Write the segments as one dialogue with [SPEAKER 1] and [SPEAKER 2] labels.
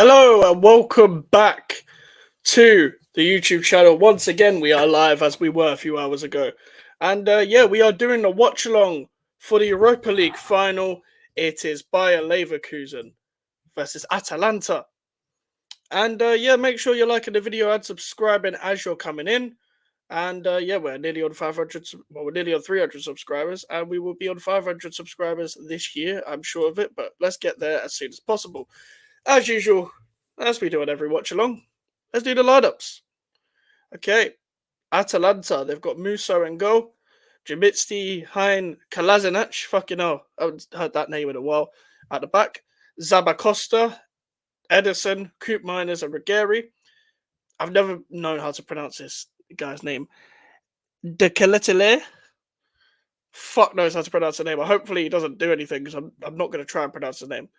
[SPEAKER 1] Hello and welcome back to the YouTube channel. Once again, we are live as we were a few hours ago. And yeah, we are doing a watch along for the Europa League final. It is Bayer Leverkusen versus Atalanta. And yeah, make sure you're liking the video and subscribing as you're coming in. And yeah, we're nearly on 500, well, we're nearly on 300 subscribers, and we will be on 500 subscribers this year, I'm sure of it, but let's get there as soon as possible. As usual, as we do on every watch along, let's do the lineups. Okay, Atalanta, they've got Musso in goal, Jamitsti, Hein, Kolasinac, fucking hell, I haven't heard that name in a while, at the back, Zabacosta, Edison, Coop Miners, and Ruggieri. I've never known how to pronounce this guy's name. De Keletile? Fuck knows how to pronounce the name. Hopefully he doesn't do anything because I'm not going to try and pronounce the name.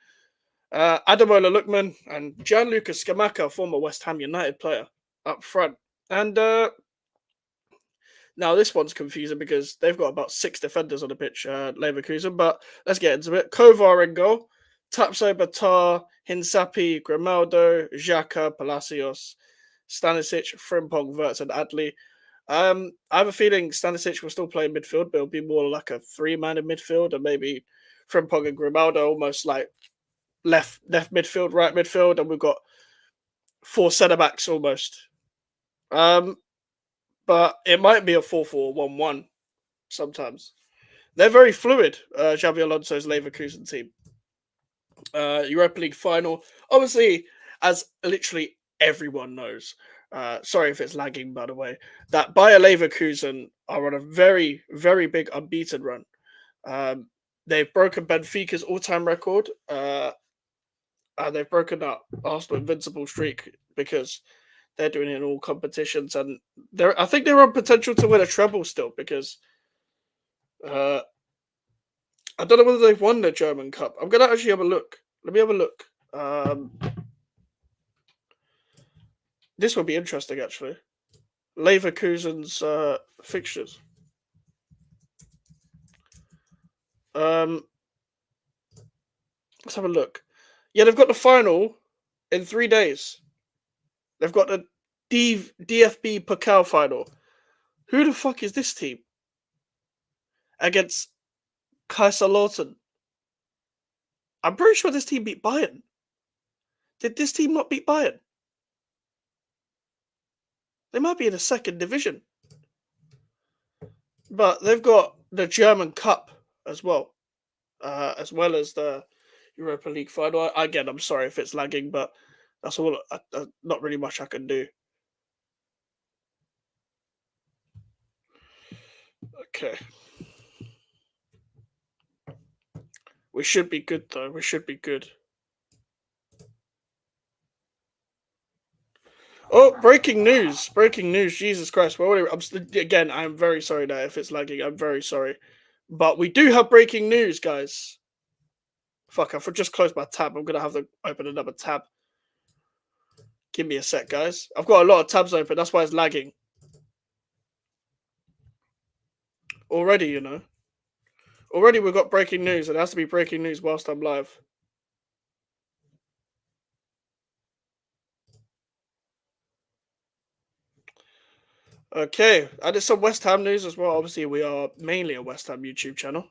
[SPEAKER 1] Adamola Lookman and Gianluca Scamacca, former West Ham United player, up front. And now this one's confusing because they've got about 6 defenders on the pitch, Leverkusen, but let's get into it. Kovar in goal, Tapso, Batar, Hinsapi, Grimaldo, Xhaka, Palacios, Stanisic, Frimpong, Wirtz, and Adli. I have a feeling Stanisic will still play in midfield, but it'll be more like a 3-man in midfield, and maybe Frimpong and Grimaldo almost like left midfield, right midfield, and we've got 4 centre backs almost. But it might be a 4-4-1-1 sometimes. They're very fluid, Xabi Alonso's Leverkusen team. Europa League final. Obviously, as literally everyone knows, sorry if it's lagging, by the way, that Bayer Leverkusen are on a very, very big unbeaten run. They've broken Benfica's all-time record. They've broken that Arsenal invincible streak because they're doing it in all competitions, and I think they're on potential to win a treble still because I don't know whether they've won the German Cup. I'm gonna actually have a look. Let me have a look. This will be interesting actually. Leverkusen's fixtures. Let's have a look. Yeah, they've got the final in 3 days. They've got the DFB Pokal final. Who the fuck is this team? Against Kaiserslautern. I'm pretty sure this team beat Bayern. Did this team not beat Bayern? They might be in the 2nd division. But they've got the German Cup as well as the Europa League final. Again, I'm sorry if it's lagging, but that's all. Not really much I can do. Okay. We should be good, though. We should be good. Oh, breaking news. Breaking news. Jesus Christ. Well, again, I'm very sorry now if it's lagging. I'm very sorry. But we do have breaking news, guys. Fuck, I've just closed my tab. I'm going to have to open another tab. Give me a sec, guys. I've got a lot of tabs open. That's why it's lagging. Already, you know. Already we've got breaking news. It has to be breaking news whilst I'm live. Okay, and there's some West Ham news as well. Obviously, we are mainly a West Ham YouTube channel.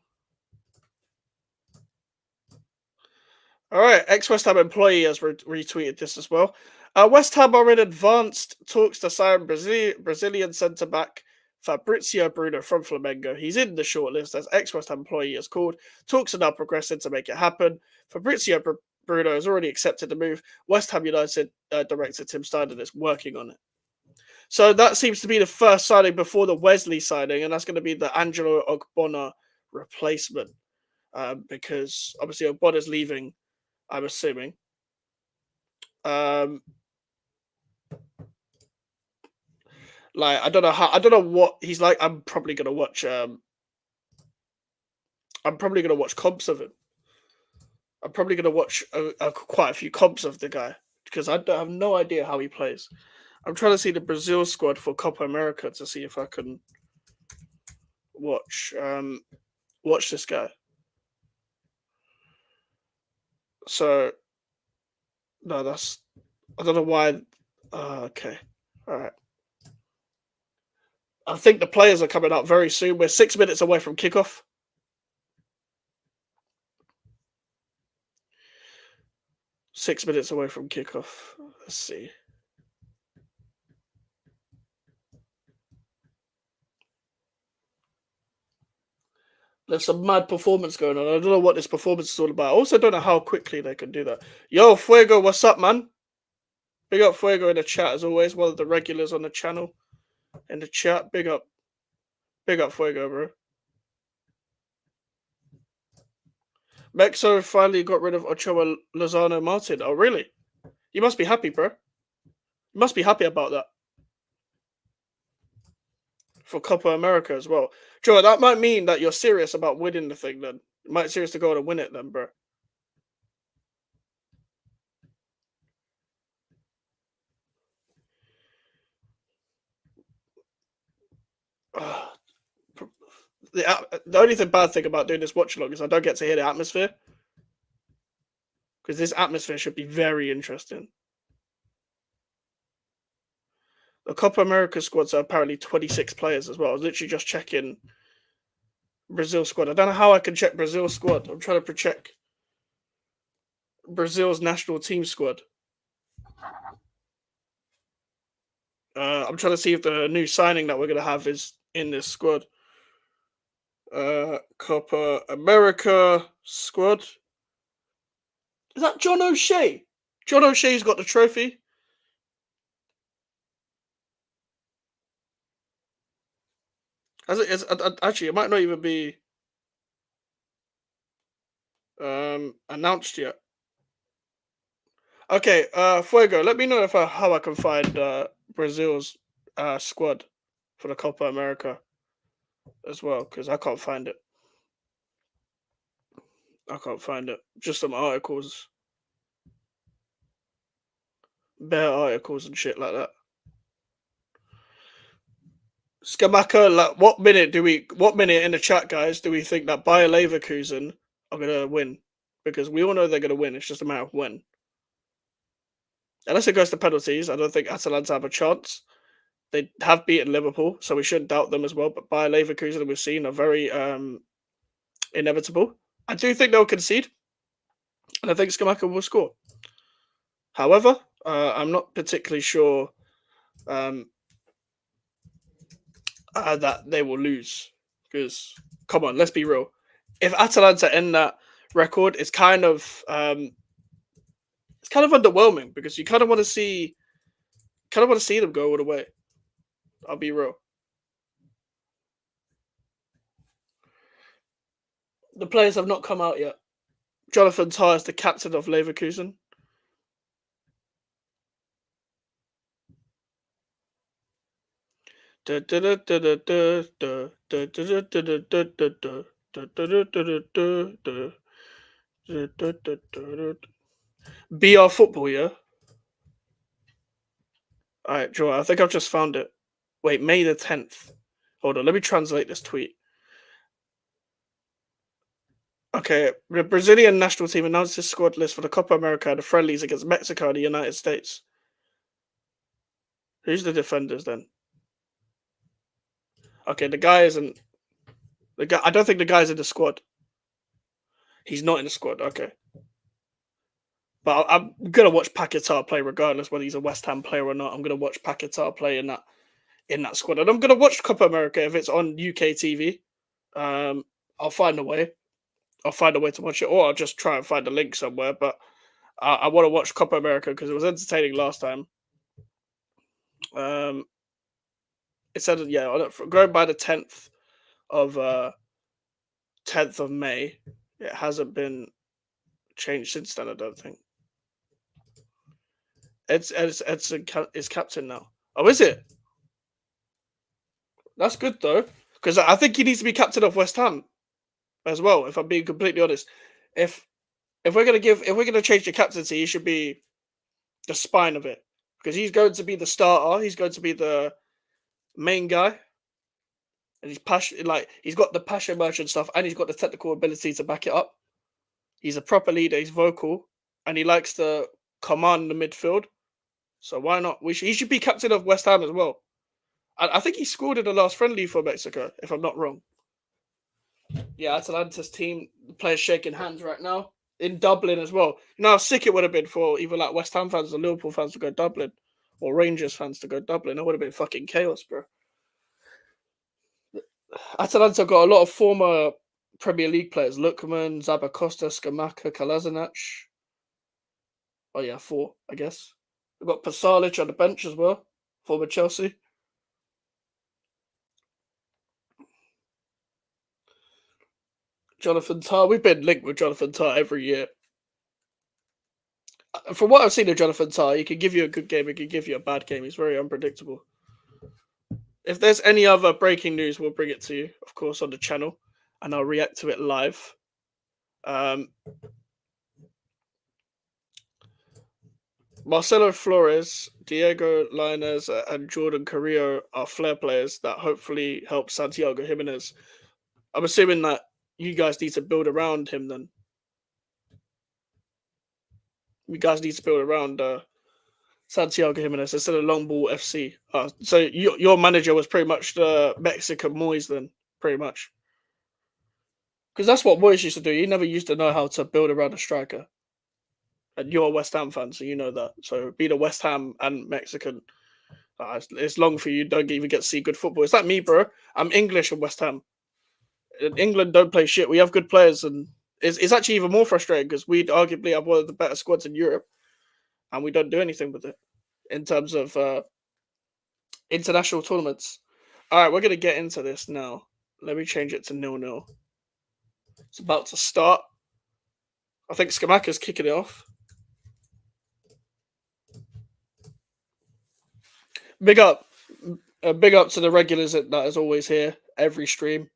[SPEAKER 1] All right, ex-West Ham employee has retweeted this as well. West Ham are in advanced talks to sign Brazilian centre-back Fabrizio Bruno from Flamengo. He's in the shortlist as ex-West Ham employee is called. Talks are now progressing to make it happen. Fabrizio Bruno has already accepted the move. West Ham United director Tim Steiner is working on it. So that seems to be the first signing before the Wesley signing, and that's going to be the Angelo Ogbonna replacement because obviously Ogbonna's leaving, I'm assuming. Like I don't know what he's like. I'm probably gonna watch comps of him. I'm probably gonna watch quite a few comps of the guy because I have no idea how he plays. I'm trying to see the Brazil squad for Copa America to see if I can watch this guy. So No, that's I don't know why. Okay, all right. I think the players are coming out very soon. We're 6 minutes away from kickoff. 6 minutes away from kickoff. Let's see. There's some mad performance going on. I don't know what this performance is all about. I also don't know how quickly they can do that. Yo, Fuego, what's up, man? Big up Fuego in the chat as always. One of the regulars on the channel in the chat. Big up Fuego, bro. Mexo finally got rid of Ochoa, Lozano, Martin. Oh, really? You must be happy, bro. You must be happy about that for Copa America as well. Joe, that might mean that you're serious about winning the thing then. You might serious to go on and win it then, bro. The only bad thing about doing this watch along is I don't get to hear the atmosphere. Because this atmosphere should be very interesting. The Copa America squads are apparently 26 players as well. I was literally just checking Brazil squad. I don't know how I can check Brazil squad. I'm trying to check Brazil's national team squad. I'm trying to see if the new signing that we're going to have is in this squad. Copa America squad. Is that John O'Shea? John O'Shea's got the trophy. Actually, it might not even be announced yet. Okay, Fuego, let me know if how I can find Brazil's squad for the Copa America as well, because I can't find it. I can't find it. Just some articles, bare articles and shit like that. Skamaka, like, what minute in the chat, guys, do we think that Bayer Leverkusen are gonna win? Because we all know they're gonna win. It's just a matter of when. Unless it goes to penalties, I don't think Atalanta have a chance. They have beaten Liverpool, so we shouldn't doubt them as well. But Bayer Leverkusen, we've seen, are very inevitable. I do think they'll concede, and I think Skamaka will score. However, I'm not particularly sure that they will lose. Because, come on, let's be real. If Atalanta end that record, it's kind of underwhelming because you kind of want to see them go all the way. I'll be real. The players have not come out yet. Jonathan Tah is the captain of Leverkusen. BR Football, yeah? Alright, Joe, I think I've just found it. Wait, May the 10th. Hold on, let me translate this tweet. Okay, the Brazilian national team announced its squad list for the Copa America and the friendlies against Mexico and the United States. Who's the defenders then? Okay, the guy isn't. The guy. I don't think the guy's in the squad. He's not in the squad. Okay, but I'm gonna watch Paquetá play regardless whether he's a West Ham player or not. I'm gonna watch Paquetá play in that squad, and I'm gonna watch Copa America if it's on UK TV. I'll find a way. I'll find a way to watch it, or I'll just try and find a link somewhere. But I want to watch Copa America because it was entertaining last time. It said, yeah, going by the 10th of May. It hasn't been changed since then. I don't think. It's captain now. Oh, is it? That's good though, because I think he needs to be captain of West Ham as well. If I'm being completely honest, if we're gonna change the captaincy, he should be the spine of it because he's going to be the starter. He's going to be the main guy, and he's passionate. Like he's got the passion merchant stuff, and he's got the technical ability to back it up. He's a proper leader. He's vocal, and he likes to command the midfield. So why not? He should be captain of West Ham as well. I think he scored in the last friendly for Mexico, if I'm not wrong. Yeah, Atalanta's team, the players shaking hands right now in Dublin as well. You know how sick it would have been for either like West Ham fans or Liverpool fans to go Dublin, or Rangers fans to go Dublin. It would have been fucking chaos, bro. Atalanta got a lot of former Premier League players: Lookman, Zabacosta, Skamaka, Kalazanac. Oh yeah, four, I guess. We've got Pasalic on the bench as well, former Chelsea. Jonathan Tah. We've been linked with Jonathan Tah every year. From what I've seen of Jonathan Tah, he can give you a good game, he can give you a bad game. He's very unpredictable. If there's any other breaking news, we'll bring it to you, of course, on the channel, and I'll react to it live. Marcelo Flores, Diego Lainez, and Jordan Carrillo are flair players that hopefully help Santiago Jimenez. I'm assuming that you guys need to build around him then. You guys need to build around Santiago Jimenez instead of long ball FC. So your manager was pretty much the Mexican Moyes then, pretty much. Because that's what Moyes used to do. He never used to know how to build around a striker. And you're a West Ham fan, so you know that. So be the West Ham and Mexican. It's long for you. Don't even get to see good football. It's like me, bro. I'm English and West Ham. In England don't play shit. We have good players, and it's actually even more frustrating because we arguably have one of the better squads in Europe, and we don't do anything with it in terms of international tournaments. All right, we're gonna get into this now. Let me change it to 0-0. It's about to start. I think Skamaka's kicking it off. Big up, big up to the regulars that is always here every stream.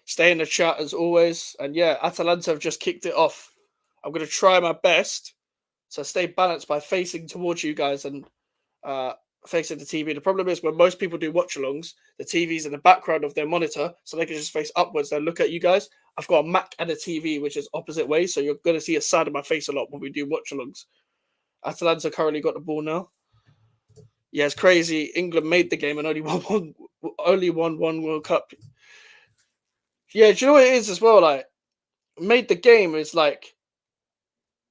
[SPEAKER 1] Stay in the chat as always, and yeah, Atalanta have just kicked it off. I'm gonna try my best to stay balanced by facing towards you guys and facing the TV. The problem is when most people do watch-alongs, the TV's in the background of their monitor, so they can just face upwards and look at you guys. I've got a Mac and a TV, which is opposite ways, so you're gonna see a side of my face a lot when we do watch-alongs. Atalanta currently got the ball now. Yeah, it's crazy. England made the game and only won one World Cup. Yeah, do you know what it is as well? Like, made the game is like,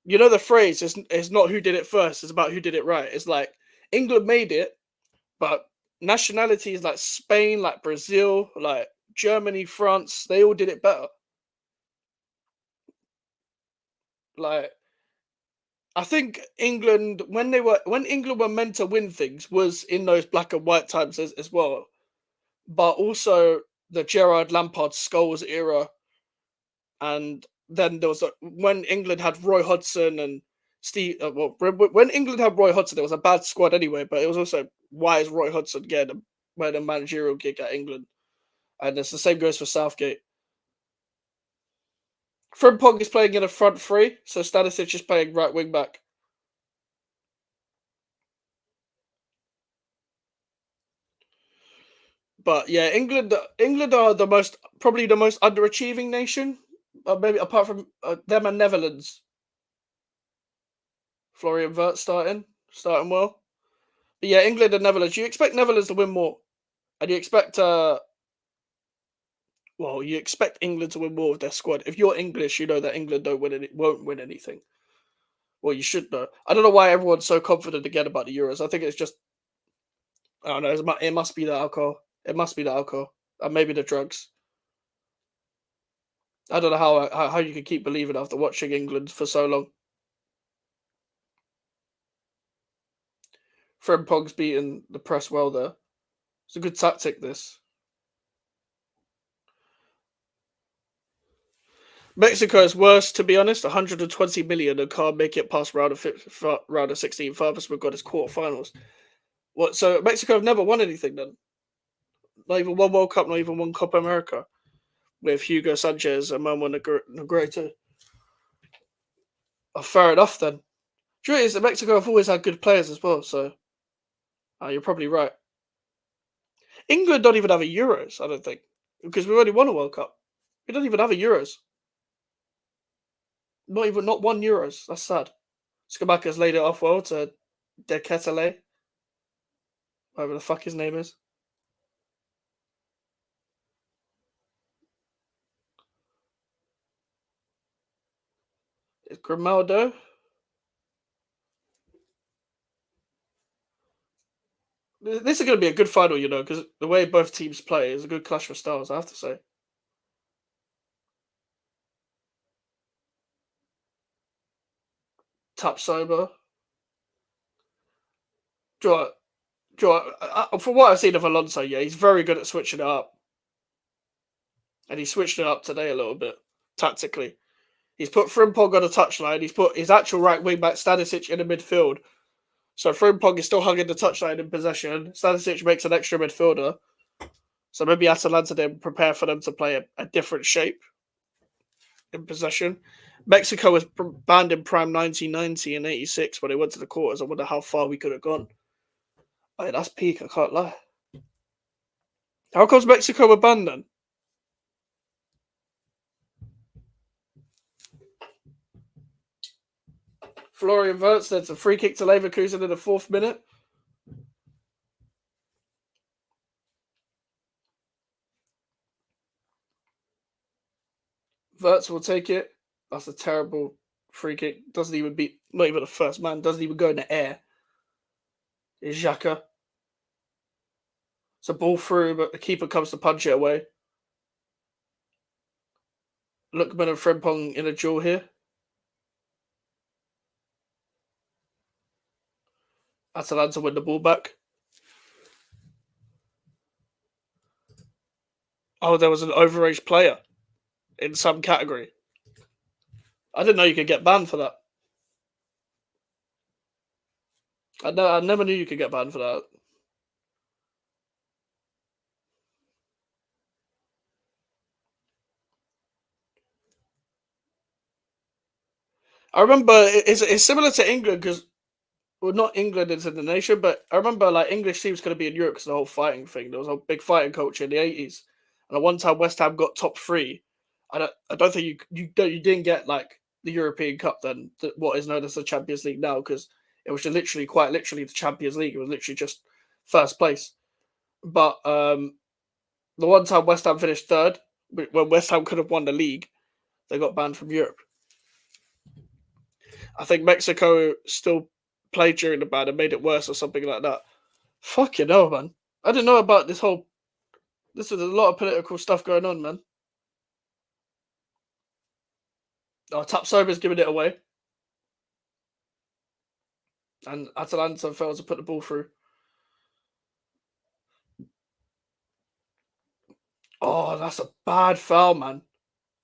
[SPEAKER 1] you know, the phrase is not who did it first, it's about who did it right. It's like England made it, but nationalities like Spain, like Brazil, like Germany, France, they all did it better. Like, I think England, when England were meant to win things, was in those black and white times as well. But also the Gerrard Lampard Scholes era, and then there was when England had Roy Hodgson and Steve. When England had Roy Hodgson, it was a bad squad anyway. But it was also, why is Roy Hodgson getting a managerial gig at England? And it's the same goes for Southgate. Frimpong is playing in a front three, so Stanisic is playing right wing back. But yeah, England are probably the most underachieving nation, maybe apart from them and Netherlands. Florian Wirtz starting well. But yeah, England and Netherlands. You expect Netherlands to win more, and you expect you expect England to win more with their squad. If you're English, you know that England won't win anything. Well, you should know. I don't know why everyone's so confident again about the Euros. I think it's just, I don't know. It must be the alcohol. It must be the alcohol, and maybe the drugs. I don't know how you can keep believing after watching England for so long. Frimpong's beating the press well there. It's a good tactic, this. Mexico is worse, to be honest. 120 million and can't make it past round of 16. Farthest we've got is quarterfinals. What? So Mexico have never won anything then? Not even one World Cup, not even one Copa America, with Hugo Sanchez and Manuel Negrete. Oh, fair enough then. True is that Mexico have always had good players as well, so you're probably right. England don't even have a Euros, I don't think, because we've only won a World Cup. We don't even have a Euros. Not one Euros. That's sad. Skamaka's laid it off well to De Ketele, whatever the fuck his name is. It's Grimaldo. This is going to be a good final, you know, because the way both teams play is a good clash of styles, I have to say. Tap sober. From what I've seen of Alonso, yeah, he's very good at switching it up. And he switched it up today a little bit, tactically. He's put Frimpong on a touchline. He's put his actual right wing back, Stanisic, in the midfield. So Frimpong is still hugging the touchline in possession. Stanisic makes an extra midfielder. So maybe Atalanta then prepare for them to play a different shape in possession. Mexico was banned in Prime 1990 and 86 when they went to the quarters. I wonder how far we could have gone. Hey, that's peak, I can't lie. How comes Mexico were banned then? Florian Wirtz, that's a free kick to Leverkusen in the 4th minute. Wirtz will take it. That's a terrible free kick. Doesn't even beat, not even the first man. Doesn't even go in the air. It's Xhaka. It's a ball through, but the keeper comes to punch it away. Lookman and Frimpong in a duel here. Atalanta win the ball back. Oh, there was an overage player in some category. I didn't know you could get banned for that. I never knew you could get banned for that. I remember it's similar to England because, well, not England as in the nation, but I remember like English teams could be in Europe because the whole fighting thing. There was a big fighting culture in the 80s, and at one time West Ham got top 3. I don't think you didn't get like the European Cup then, what is known as the Champions League now, because it was quite literally the Champions League. It was literally just first place. But the one time West Ham finished 3rd, when West Ham could have won the league, they got banned from Europe. I think Mexico still played during the ban and made it worse or something like that. Fucking hell, man. I didn't know about this whole. This is a lot of political stuff going on, man. Oh, Tapsoba's giving it away. And Atalanta failed to put the ball through. Oh, that's a bad foul, man.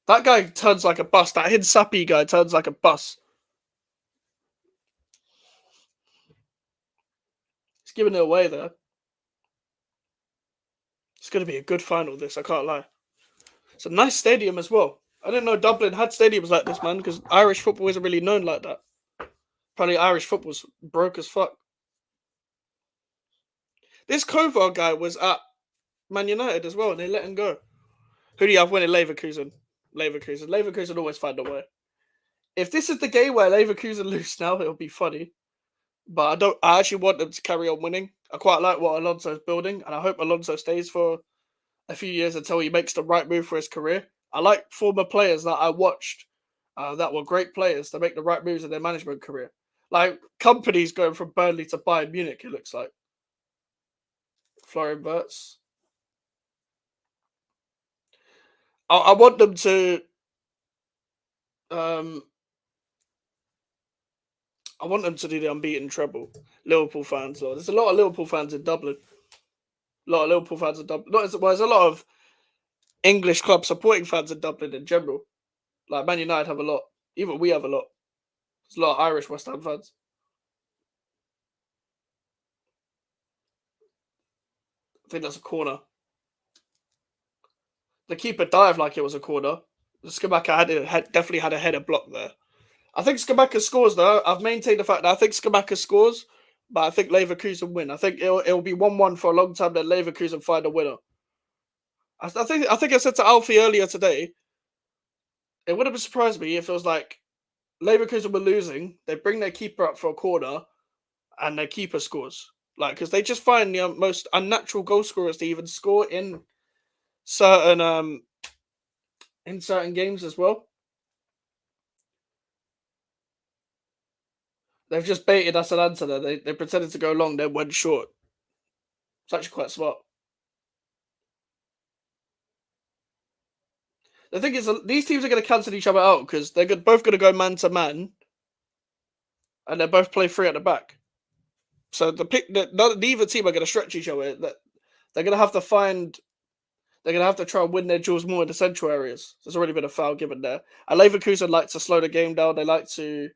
[SPEAKER 1] That guy turns like a bus. That Hinsapi guy turns like a bus. He's giving it away there. It's going to be a good final, this. I can't lie. It's a nice stadium as well. I didn't know Dublin had stadiums like this, man, because Irish football isn't really known like that. Probably Irish football's broke as fuck. This Kovar guy was at Man United as well, and they let him go. Who do you have winning? Leverkusen. Leverkusen always find a way. If this is the game where Leverkusen lose now, it'll be funny. But I actually want them to carry on winning. I quite like what Alonso's building, and I hope Alonso stays for a few years until he makes the right move for his career. I like former players that I watched that were great players to make the right moves in their management career. Like companies going from Burnley to Bayern Munich, it looks like. Florian Wirtz. I want them to. I want them to do the unbeaten treble. Liverpool fans, though. There's a lot of Liverpool fans in Dublin. A lot of Liverpool fans in Dublin. There's a lot of English club supporting fans in Dublin in general. Like Man United have a lot. Even we have a lot. There's a lot of Irish West Ham fans. I think that's a corner. The keeper dived like it was a corner. Skamaka definitely had a header block there. I think Skamaka scores though. I've maintained the fact that I think Skamaka scores, but I think Leverkusen win. I think it'll be 1-1 for a long time. Then Leverkusen find a winner. I think I said to Alfie earlier today. It wouldn't have surprised me if it was like Leverkusen were losing, they bring their keeper up for a corner, and their keeper scores. Like, because they just find the most unnatural goal scorers to even score certain in certain games as well. They've just baited Atalanta there. They pretended to go long, then went short. It's actually quite smart. The thing is, these teams are going to cancel each other out because they're both going to go man to man, and they both play three at the back. So neither team are going to stretch each other. They're going to have to find. They're going to have to try and win their duels more in the central areas. There's already been a foul given there. And Leverkusen like to slow the game down. They like to,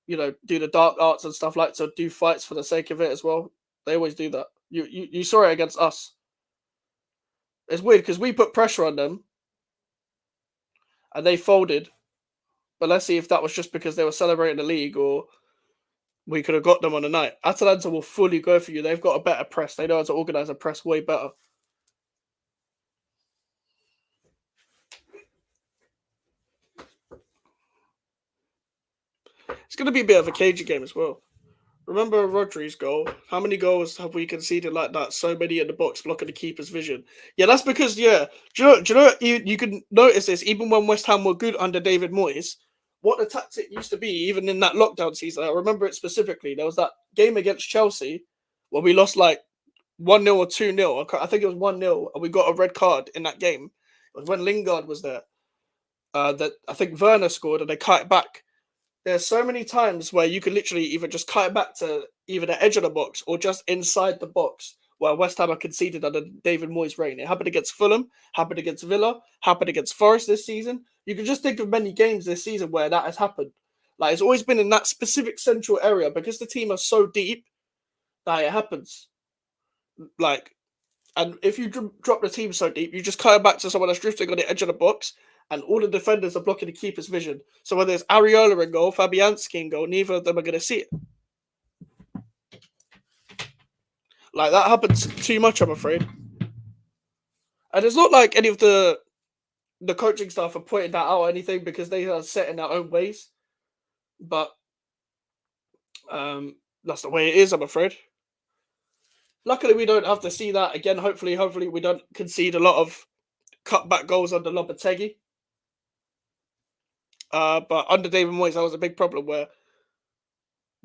[SPEAKER 1] do the dark arts and stuff. Like to do fights for the sake of it as well. They always do that. You saw it against us. It's weird because we put pressure on them, and they folded. But let's see if that was just because they were celebrating the league or we could have got them on the night. Atalanta will fully go for you. They've got a better press. They know how to organise a press way better. It's going to be a bit of a cagey game as well. Remember Rodri's goal? How many goals have we conceded like that? So many in the box blocking the keeper's vision. Yeah, that's because, do you know you can notice this even when West Ham were good under David Moyes, what the tactic used to be, even in that lockdown season. I remember it specifically. There was that game against Chelsea where we lost like 1-0 or 2-0. I think it was 1-0, and we got a red card in that game. It was when Lingard was there. That I think Werner scored, and they cut it back. There's so many times where you can literally either just cut it back to either the edge of the box or just inside the box where West Ham are conceded under David Moyes' reign. It happened against Fulham, happened against Villa, happened against Forest this season. You can just think of many games this season where that has happened. Like, it's always been in that specific central area because the team are so deep that it happens. Like, and if you drop the team so deep, you just cut it back to someone that's drifting on the edge of the box, and all the defenders are blocking the keeper's vision. So whether it's Areola in goal, Fabianski in goal, neither of them are going to see it. Like, that happens too much, I'm afraid. And it's not like any of the coaching staff are pointing that out or anything because they are set in their own ways. But that's the way it is, I'm afraid. Luckily, we don't have to see that again. Hopefully, we don't concede a lot of cutback goals under Lopetegui. But under David Moyes, that was a big problem where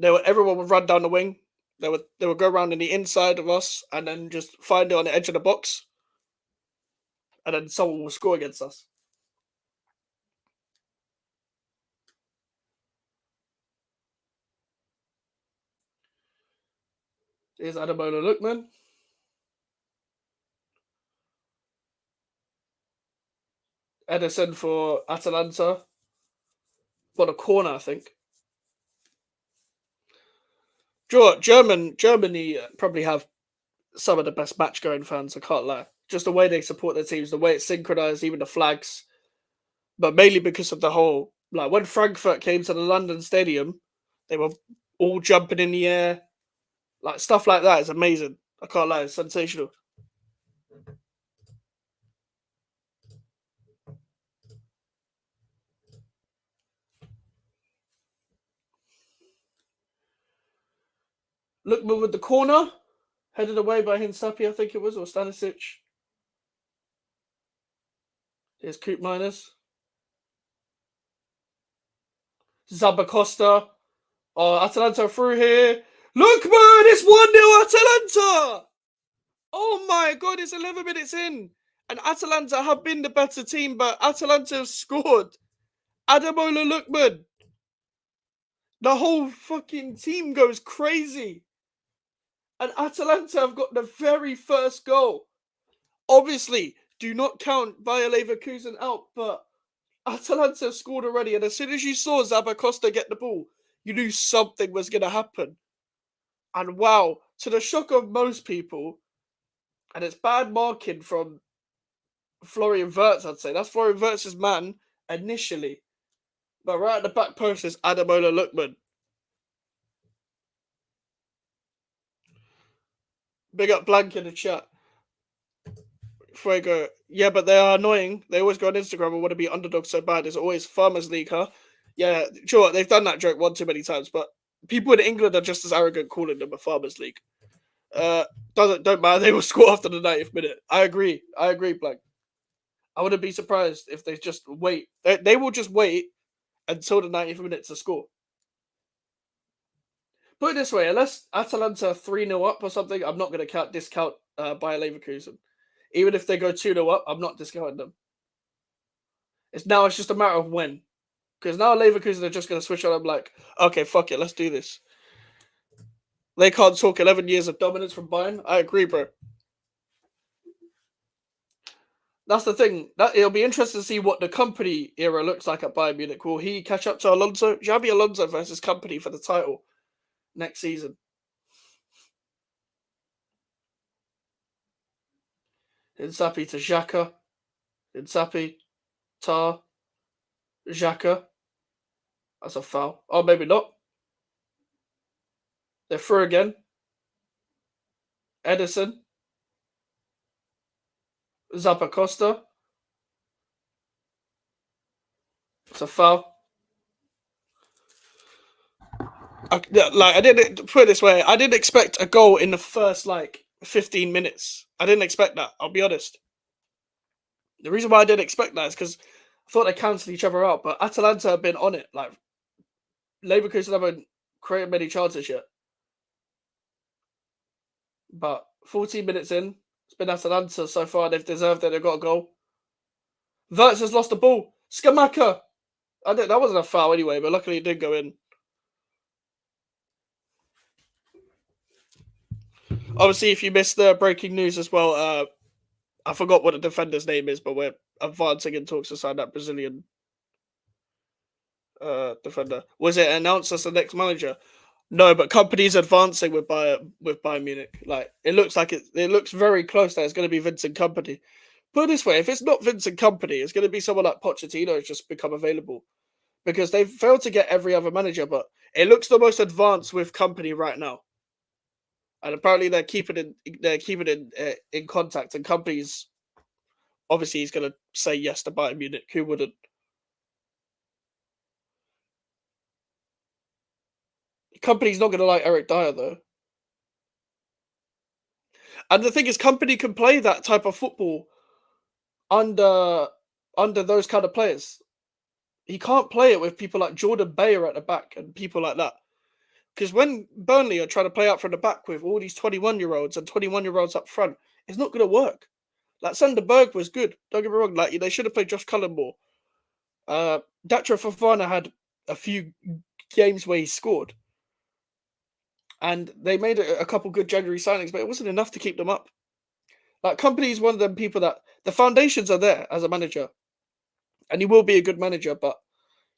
[SPEAKER 1] everyone would run down the wing. They would go around in the inside of us and then just find it on the edge of the box, and then someone will score against us. Here's Ademola Lookman. Edison for Atalanta. For the corner, I think. Germany probably have some of the best match-going fans, I can't lie. Just the way they support their teams, the way it's synchronized, even the flags. But mainly because of the whole, like when Frankfurt came to the London Stadium, they were all jumping in the air. Like, stuff like that is amazing. I can't lie, it's sensational. Lookman with the corner, headed away by Hinsapi, I think it was, or Stanisic. Here's Coop Miners. Zabacosta. Oh, Atalanta through here. Lookman, it's 1-0 Atalanta! Oh my god, it's 11 minutes in. And Atalanta have been the better team, but Atalanta have scored. Ademola Lookman. The whole fucking team goes crazy. And Atalanta have got the very first goal. Obviously, do not count Bayer Leverkusen out, but Atalanta scored already. And as soon as you saw Zabacosta get the ball, you knew something was going to happen. And wow, to the shock of most people, and it's bad marking from Florian Wirtz, I'd say. That's Florian Wirtz's man initially. But right at the back post is Ademola Lookman. Big up Blank in the chat. Before I go, yeah, but they are annoying. They always go on Instagram and want to be underdogs so bad. It's always Farmers League, huh? Yeah, sure, they've done that joke one too many times, but people in England are just as arrogant calling them a farmers league. Uh, don't matter. They will score after the 90th minute. I agree. I agree, Blank. I wouldn't be surprised if they just wait. They will just wait until the 90th minute to score. Put it this way: unless Atalanta 3-0 up or something, I'm not going to discount Bayer Leverkusen. Even if they go 2-0 up, I'm not discounting them. It's just a matter of when. Because now Leverkusen are just going to switch on. I'm like, okay, fuck it, let's do this. They can't talk 11 years of dominance from Bayern. I agree, bro. That's the thing. That it'll be interesting to see what the company era looks like at Bayern Munich. Will he catch up to Alonso? Xabi Alonso versus company for the title next season. Insapi to Xhaka. Insapi, Tar, Xhaka. That's a foul. Oh, maybe not. They're through again. Edison, Zappacosta. It's a foul. I didn't put it this way. I didn't expect a goal in the first 15 minutes. I didn't expect that. I'll be honest. The reason why I didn't expect that is because I thought they cancelled each other out. But Atalanta have been on it. Like Leverkusen haven't created many chances yet. But 14 minutes in, it's been Atalanta so far. They've deserved it. They've got a goal. Wirtz has lost the ball. Skamaka. That wasn't a foul anyway, but luckily it did go in. Obviously, if you missed the breaking news as well, I forgot what the defender's name is, but we're advancing in talks to sign that Brazilian defender. Was it announced as the next manager? No, but company's advancing with Bayern Munich. Like it looks very close that it's going to be Vincent Company. Put it this way: if it's not Vincent Company, it's going to be someone like Pochettino who's just become available because they've failed to get every other manager. But it looks the most advanced with Company right now, and apparently they're keeping in contact. And Company's obviously he's going to say yes to Bayern Munich. Who wouldn't? Company's not going to like Eric Dyer though. And the thing is, Company can play that type of football under those kind of players. He can't play it with people like Jordan Bayer at the back and people like that. Because when Burnley are trying to play out from the back with all these 21-year-olds and 21-year-olds up front, it's not going to work. Like Sander Berg was good. Don't get me wrong. Like they should have played Josh Cullen more. Datro Fofana had a few games where he scored, and they made a couple good January signings, but it wasn't enough to keep them up. Like Company is one of them people that the foundations are there as a manager, and he will be a good manager, but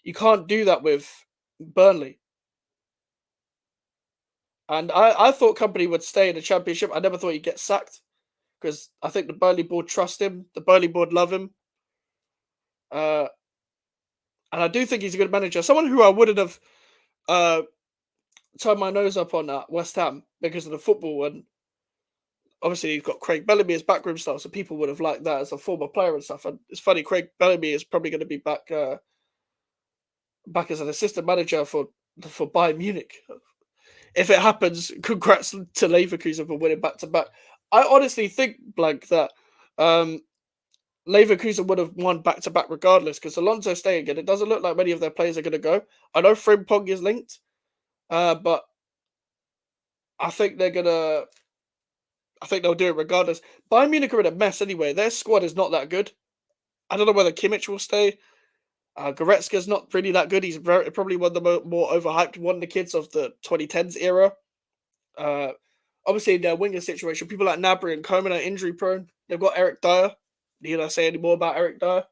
[SPEAKER 1] you can't do that with Burnley. And I thought Company would stay in the Championship. I never thought he'd get sacked because I think the Burnley board trust him. The Burnley board love him. And I do think he's a good manager. Someone who I wouldn't have turned my nose up on at West Ham because of the football. And obviously he's got Craig Bellamy as backroom staff, so people would have liked that as a former player and stuff. And it's funny, Craig Bellamy is probably going to be back as an assistant manager for Bayern Munich. If it happens, congrats to Leverkusen for winning back-to-back. I honestly think, Blank, that Leverkusen would have won back-to-back regardless because Alonso staying in. It doesn't look like many of their players are going to go. I know Frimpong is linked, but I think they'll do it regardless. Bayern Munich are in a mess anyway. Their squad is not that good. I don't know whether Kimmich will stay. Goretzka's not really that good. He's probably one of the more overhyped one of the kids of the 2010s era. Obviously, in their winger situation, people like Gnabry and Coman are injury prone. They've got Eric Dyer. Need I say any more about Eric Dyer?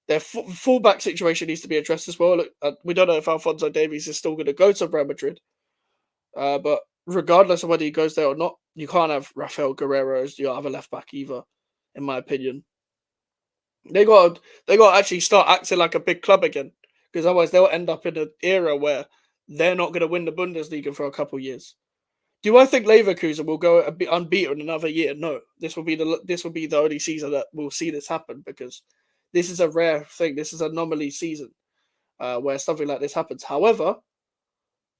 [SPEAKER 1] Their fullback situation needs to be addressed as well. Look, we don't know if Alphonso Davies is still going to go to Real Madrid. But regardless of whether he goes there or not, you can't have Rafael Guerrero as your other left back either, in my opinion. They got to actually start acting like a big club again, because otherwise they'll end up in an era where they're not going to win the Bundesliga for a couple of years. Do I think Leverkusen will go unbeaten another year? No. This will be the only season that we'll see this happen because this is a rare thing. This is an anomaly season. where something like this happens. However,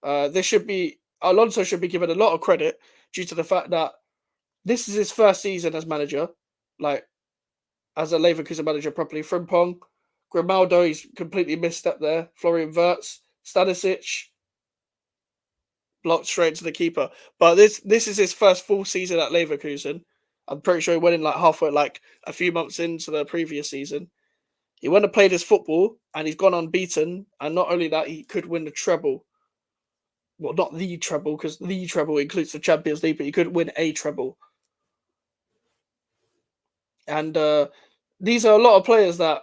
[SPEAKER 1] this should be Alonso should be given a lot of credit due to the fact that this is his first season as manager, like as a Leverkusen manager properly. Frimpong, Grimaldo, he's completely misstepped there. Florian Wirtz, Stanisic, blocked straight to the keeper. But this is his first full season at Leverkusen. I'm pretty sure he went in like halfway, like a few months into the previous season. He went and played his football, and he's gone unbeaten. And not only that, he could win the treble. Well, not the treble, because the treble includes the Champions League, but he could win a treble. And these are a lot of players that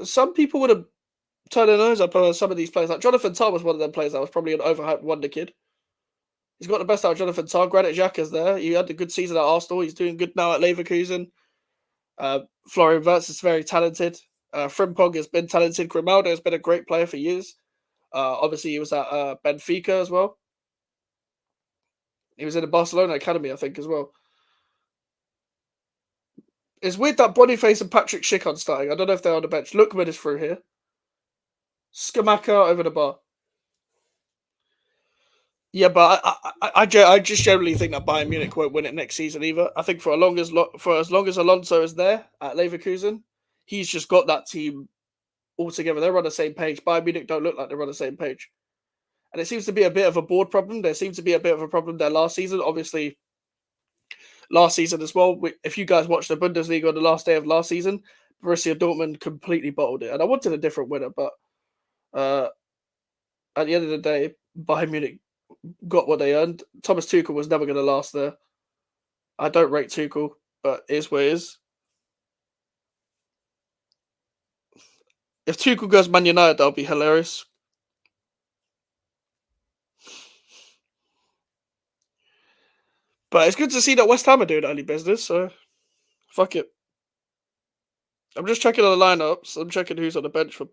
[SPEAKER 1] some people would have turned their nose up on some of these players. Like Jonathan Tah was one of them players that was probably an overhyped wonder kid. He's got the best out of Jonathan Tah. Granit Xhaka's there. He had a good season at Arsenal. He's doing good now at Leverkusen. Florian Wirtz is very talented. Frimpong has been talented. Grimaldo has been a great player for years. Obviously, he was at Benfica as well. He was in the Barcelona academy, I think, as well. It's weird that Boniface and Patrick Schick on starting. I don't know if they're on the bench. Lookman is through here. Skamaka over the bar. Yeah, but I just generally think that Bayern Munich won't win it next season either. I think for as long as Alonso is there at Leverkusen, he's just got that team all together. They're on the same page. Bayern Munich don't look like they're on the same page, and it seems to be a bit of a board problem. There seems to be a bit of a problem there last season. Obviously, last season as well. If you guys watched the Bundesliga on the last day of last season, Borussia Dortmund completely bottled it, and I wanted a different winner, but at the end of the day, Bayern Munich got what they earned. Thomas Tuchel was never going to last there. I don't rate Tuchel, but it is what it is. If Tuchel goes Man United, that'll be hilarious. But it's good to see that West Ham are doing early business, so fuck it. I'm just checking on the lineups. I'm checking who's on the bench for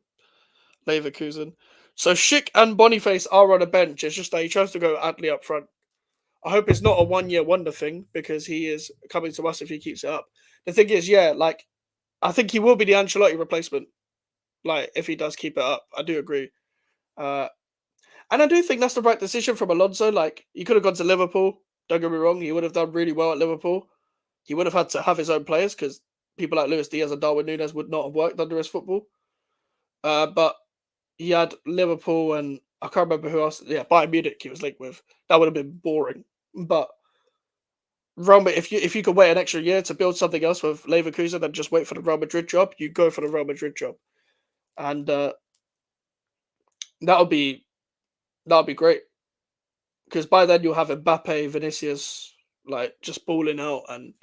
[SPEAKER 1] Leverkusen. So Schick and Boniface are on a bench. It's just that he chose to go Adley up front. I hope it's not a 1-year wonder thing because he is coming to us if he keeps it up. The thing is, yeah, like I think he will be the Ancelotti replacement. Like if he does keep it up, I do agree. And I do think that's the right decision from Alonso. Like he could have gone to Liverpool. Don't get me wrong, he would have done really well at Liverpool. He would have had to have his own players because people like Luis Diaz and Darwin Núñez would not have worked under his football. But he had Liverpool and I can't remember who else. Yeah, Bayern Munich he was linked with. That would have been boring. But Roma, if you could wait an extra year to build something else with Leverkusen and just wait for the Real Madrid job, you go for the Real Madrid job, and that'll be great because by then you'll have Mbappe, Vinicius, like just balling out, and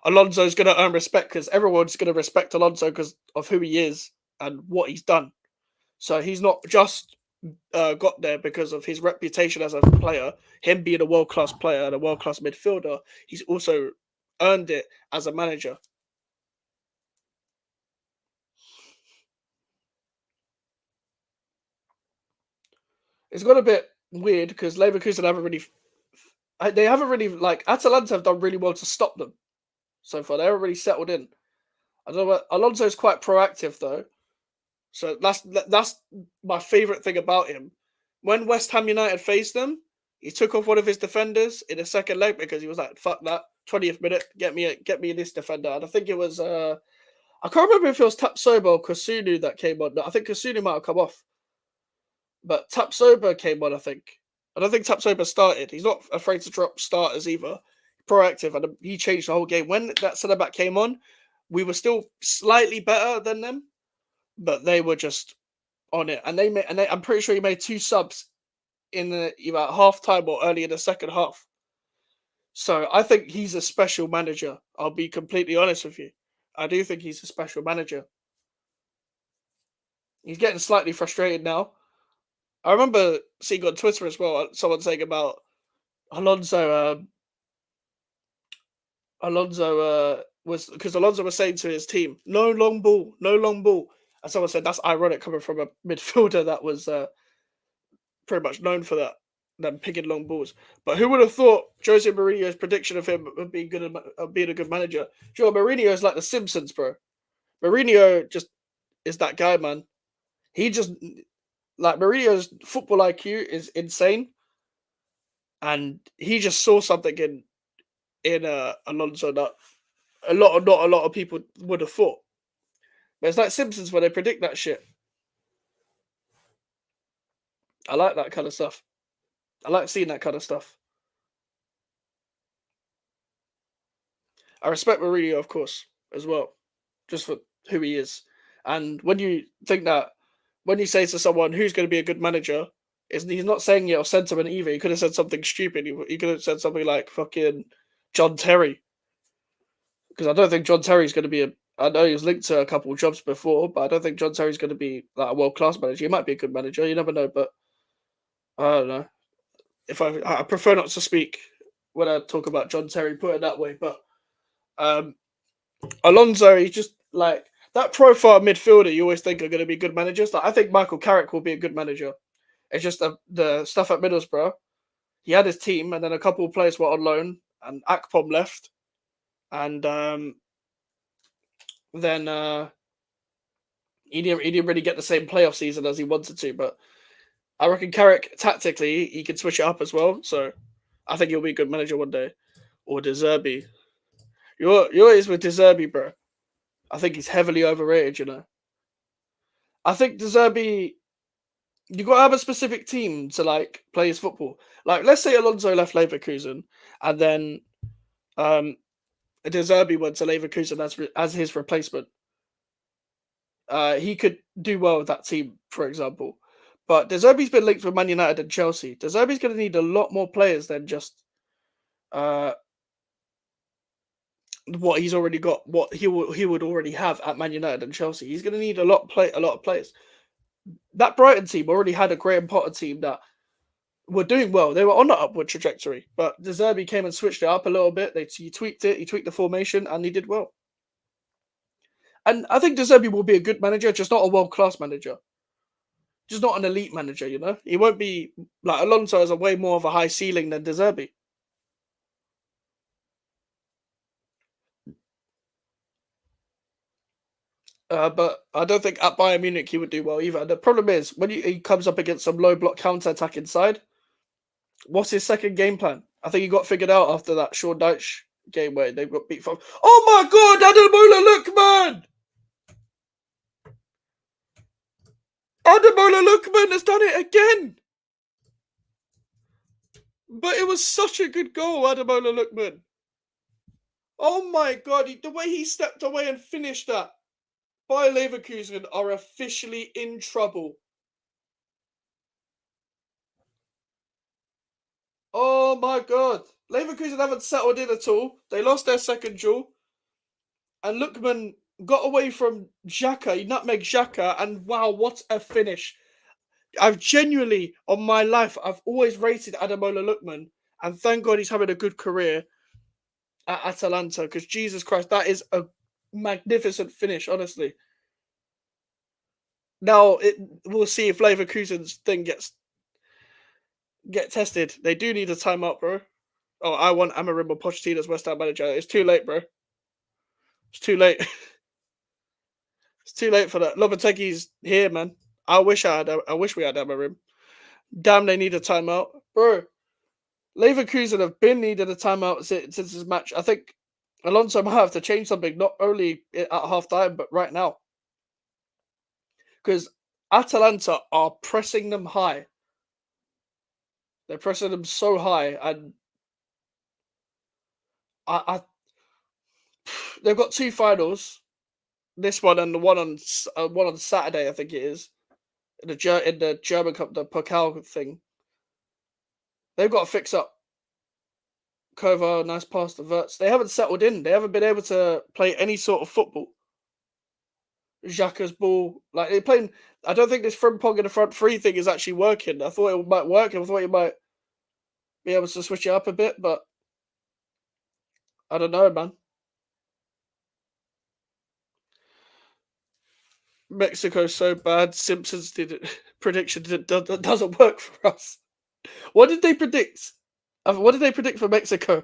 [SPEAKER 1] Alonso's going to earn respect because everyone's going to respect Alonso because of who he is and what he's done. So he's not just got there because of his reputation as a player, him being a world-class player and a world-class midfielder. He's also earned it as a manager. It's got a bit weird because Leverkusen haven't really like Atalanta have done really well to stop them so far. They haven't really settled in. I don't know. Alonso's quite proactive though, so that's my favorite thing about him. When West Ham United faced them, he took off one of his defenders in the second leg because he was like, "Fuck that! 20th minute, get me this defender." And I think it was I can't remember if it was Tapsoba or Kusunu that came on. I think Kusunu might have come off, but Tapsoba came on. I don't think Tapsoba started. He's not afraid to drop starters either. Proactive, and he changed the whole game. When that centre back came on, we were still slightly better than them, but they were just on it. And I'm pretty sure he made 2 subs in either half time or early in the second half. So I think he's a special manager. I'll be completely honest with you. I do think he's a special manager. He's getting slightly frustrated now. I remember seeing on Twitter as well someone saying about Alonso. Was because Alonso was saying to his team, "No long ball, no long ball," and someone said that's ironic coming from a midfielder that was pretty much known for that, them picking long balls. But who would have thought Jose Mourinho's prediction of him being being a good manager? Joe Mourinho is like the Simpsons, bro. Mourinho just is that guy, man. He just like Mourinho's football IQ is insane, and he just saw something in Alonso that not a lot of people would have thought. But it's like Simpsons where they predict that shit. I like that kind of stuff. I like seeing that kind of stuff. I respect Mourinho, of course, as well, just for who he is. And when you think that, when you say to someone who's going to be a good manager, he's not saying it or sentiment either. He could have said something stupid. He could have said something like fucking John Terry, because I don't think John Terry's going to be a. I know he was linked to a couple of jobs before, but I don't think John Terry's going to be like a world class manager. He might be a good manager. You never know, but I don't know. If I prefer not to speak when I talk about John Terry, put it that way. But um, Alonso, he's just like that profile midfielder you always think are going to be good managers. Like I think Michael Carrick will be a good manager. It's just the stuff at Middlesbrough. He had his team, and then a couple of players were on loan, and Akpom left, and then he didn't really get the same playoff season as he wanted to. But I reckon Carrick tactically he can switch it up as well. So I think he'll be a good manager one day. Or De Zerbi. You're always with De Zerbi, bro. I think he's heavily overrated. I think De Zerbi. You got to have a specific team to like play his football. Like, let's say Alonso left Leverkusen, and then De Zerbi went to Leverkusen as his replacement. He could do well with that team, for example. But De Zerbi's been linked with Man United and Chelsea. De Zerbi's going to need a lot more players than just uh, what he's already got. What he would already have at Man United and Chelsea. He's going to need a lot of players. That Brighton team already had a Graham Potter team that were doing well. They were on an upward trajectory, but De Zerbi came and switched it up a little bit. He tweaked it. He tweaked the formation, and he did well. And I think De Zerbi will be a good manager, just not a world-class manager. Just not an elite manager, He won't be like Alonso has a way more of a high ceiling than De Zerbi. But I don't think at Bayern Munich he would do well either. The problem is when he comes up against some low block counter attack inside, what's his second game plan? I think he got figured out after that Sean Dyche game where they got beat from. Oh my God, Ademola Lookman! Ademola Lookman has done it again! But it was such a good goal, Ademola Lookman. Oh my God, the way he stepped away and finished that. Bayer Leverkusen are officially in trouble. Oh my God. Leverkusen haven't settled in at all. They lost their second duel. And Lookman got away from Xhaka. He nutmegged Xhaka. And wow, what a finish. I've genuinely, on my life, I've always rated Ademola Lookman. And thank God he's having a good career at Atalanta. Because Jesus Christ, that is a magnificent finish, honestly. Now we'll see if Leverkusen's thing get tested. They do need a timeout, bro. Oh, I want Amarim or Pochettino as West Ham manager. It's too late, bro. It's too late. It's too late for that. Lopetegui's here, man. I wish we had Amarim. Damn, they need a timeout, bro. Leverkusen have been needing a timeout since this match. I think Alonso might have to change something, not only at half time, but right now. Because Atalanta are pressing them high. They're pressing them so high, and they've got two finals. This one and the one on Saturday, I think it is, in the German Cup, the Pokal thing. They've got to fix up. Kovar, nice pass to Wirtz. They haven't settled in. They haven't been able to play any sort of football. Xhaka's ball, like they're playing. I don't think this Frimpong in the front three thing is actually working. I thought it might work. I thought he might be able to switch it up a bit, but I don't know, man. Mexico's so bad. Simpsons did it. Prediction that doesn't work for us. What did they predict? What did they predict for Mexico?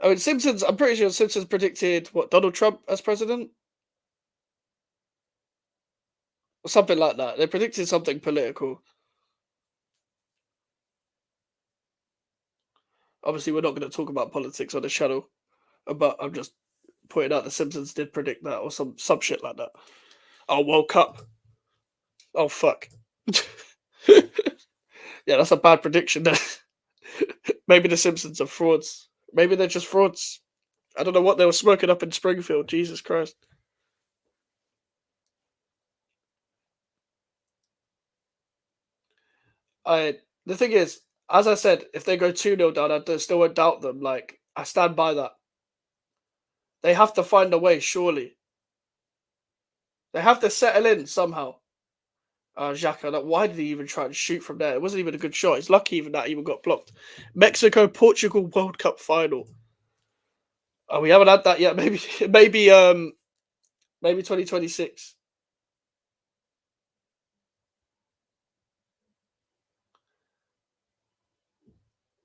[SPEAKER 1] I mean, Simpsons. I'm pretty sure Simpsons predicted what Donald Trump as president. something like that. They predicted something political. Obviously, we're not going to talk about politics on the channel, but I'm just pointing out the Simpsons did predict that or some shit like that. Oh, World Cup. Oh fuck. Yeah, that's a bad prediction. Maybe the Simpsons are frauds. Maybe they're just frauds. I don't know what they were smoking up in Springfield. Jesus Christ. The thing is, as I said, if they go 2-0 down, I still won't doubt them. Like, I stand by that. They have to find a way, surely. They have to settle in somehow. Xhaka, like, why did he even try and shoot from there? It wasn't even a good shot. He's lucky even that even got blocked. Mexico, Portugal World Cup final. Oh, we haven't had that yet. Maybe 2026.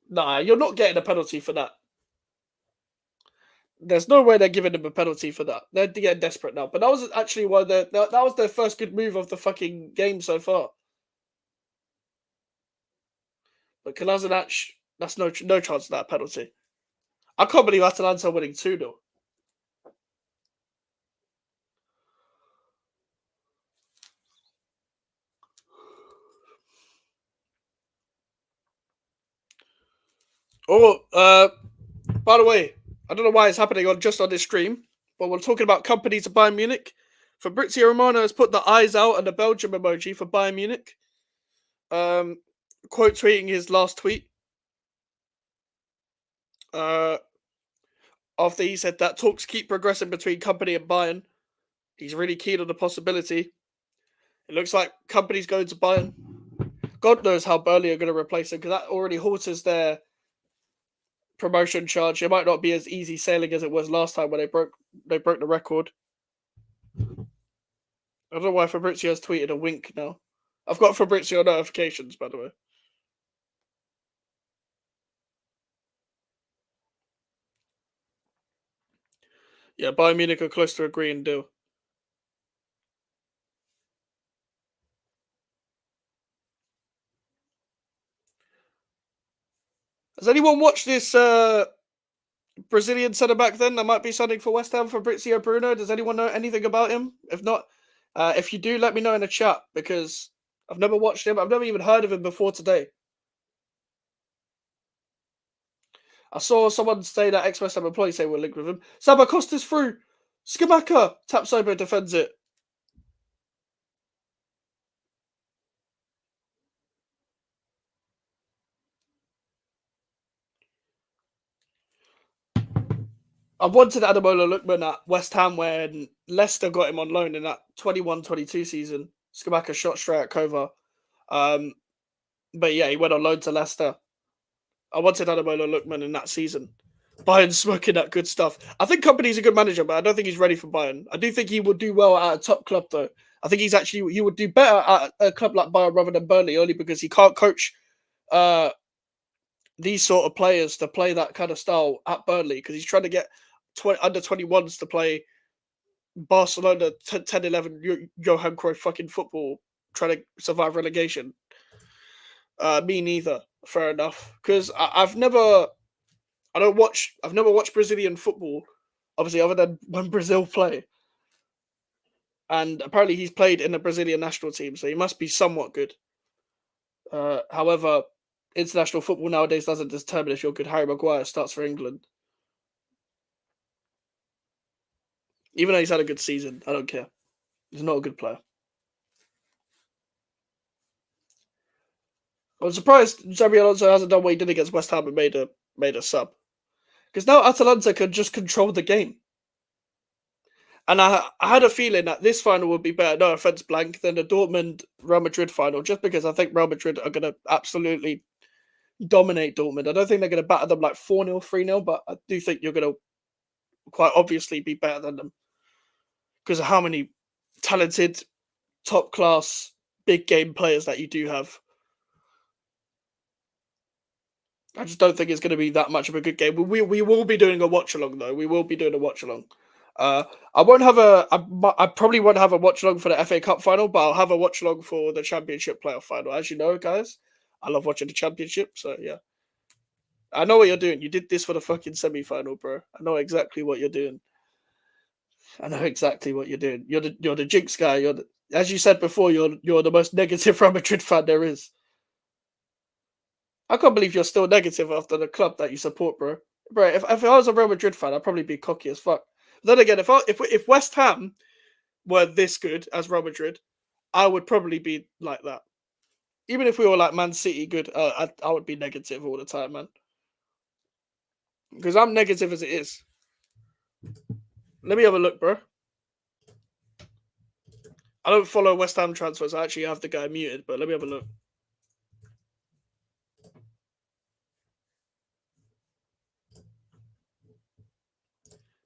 [SPEAKER 1] Nah, you're not getting a penalty for that. There's no way they're giving them a penalty for that. They're getting desperate now. But that was actually that was their first good move of the fucking game so far. But Kolasinac, that's no chance of that penalty. I can't believe Atalanta winning 2-0. Oh, by the way, I don't know why it's happening on this stream, but we're talking about companies of Bayern Munich. Fabrizio Romano has put the eyes out and the Belgium emoji for Bayern Munich. Quote tweeting his last tweet. After he said that talks keep progressing between company and Bayern. He's really keen on the possibility. It looks like company's going to Bayern. God knows how Burnley are going to replace him because that already halters their promotion charge. It might not be as easy sailing as it was last time when they broke the record. I don't know why Fabrizio's tweeted a wink now. I've got Fabrizio notifications, by the way. Yeah, Bayern Munich are close to agreeing deal. Has anyone watched this Brazilian centre back then that might be signing for West Ham, Fabrizio Bruno? Does anyone know anything about him? If not, if you do, let me know in the chat because I've never watched him. I've never even heard of him before today. I saw someone say that ex-West Ham employee say we're linked with him. Saba Costa's through. Skamaka. Tapsoba defends it. I wanted Ademola Lookman at West Ham when Leicester got him on loan in that 21-22 season. Skamaka shot straight at Kova. But yeah, he went on loan to Leicester. I wanted Ademola Lookman in that season. Bayern's smoking that good stuff. I think Company's a good manager, but I don't think he's ready for Bayern. I do think he would do well at a top club, though. I think he would do better at a club like Bayern rather than Burnley, only because he can't coach these sort of players to play that kind of style at Burnley because he's trying to get under 21s to play Barcelona 10-11 Johan Cruyff fucking football, trying to survive relegation. Me neither. Fair enough. Because I've never watched Brazilian football, obviously, other than when Brazil play. And apparently he's played in the Brazilian national team, so he must be somewhat good. However, international football nowadays doesn't determine if you're good. Harry Maguire starts for England. Even though he's had a good season, I don't care. He's not a good player. I'm surprised Xabi Alonso hasn't done what he did against West Ham and made a sub. Because now Atalanta can just control the game. And I had a feeling that this final would be better, no offense, Blank, than the Dortmund Real Madrid final, just because I think Real Madrid are going to absolutely dominate Dortmund. I don't think they're going to batter them like 4-0, 3-0, but I do think you're going to quite obviously be better than them because of how many talented, top class, big game players that you do have. I just don't think it's going to be that much of a good game. We will be doing a watch along though. We will be doing a watch along. I won't have I probably won't have a watch along for the FA Cup final, but I'll have a watch along for the Championship playoff final. As you know, guys, I love watching the Championship. So yeah, I know what you're doing. You did this for the fucking semi final, bro. I know exactly what you're doing. I know exactly what you're doing. You're the jinx guy. As you said before, you're the most negative Real Madrid fan there is. I can't believe you're still negative after the club that you support, bro. Bro, if I was a Real Madrid fan, I'd probably be cocky as fuck. But then again, if West Ham were this good as Real Madrid, I would probably be like that. Even if we were like Man City good, I would be negative all the time, man. Because I'm negative as it is. Let me have a look, bro. I don't follow West Ham transfers. I actually have the guy muted, but let me have a look.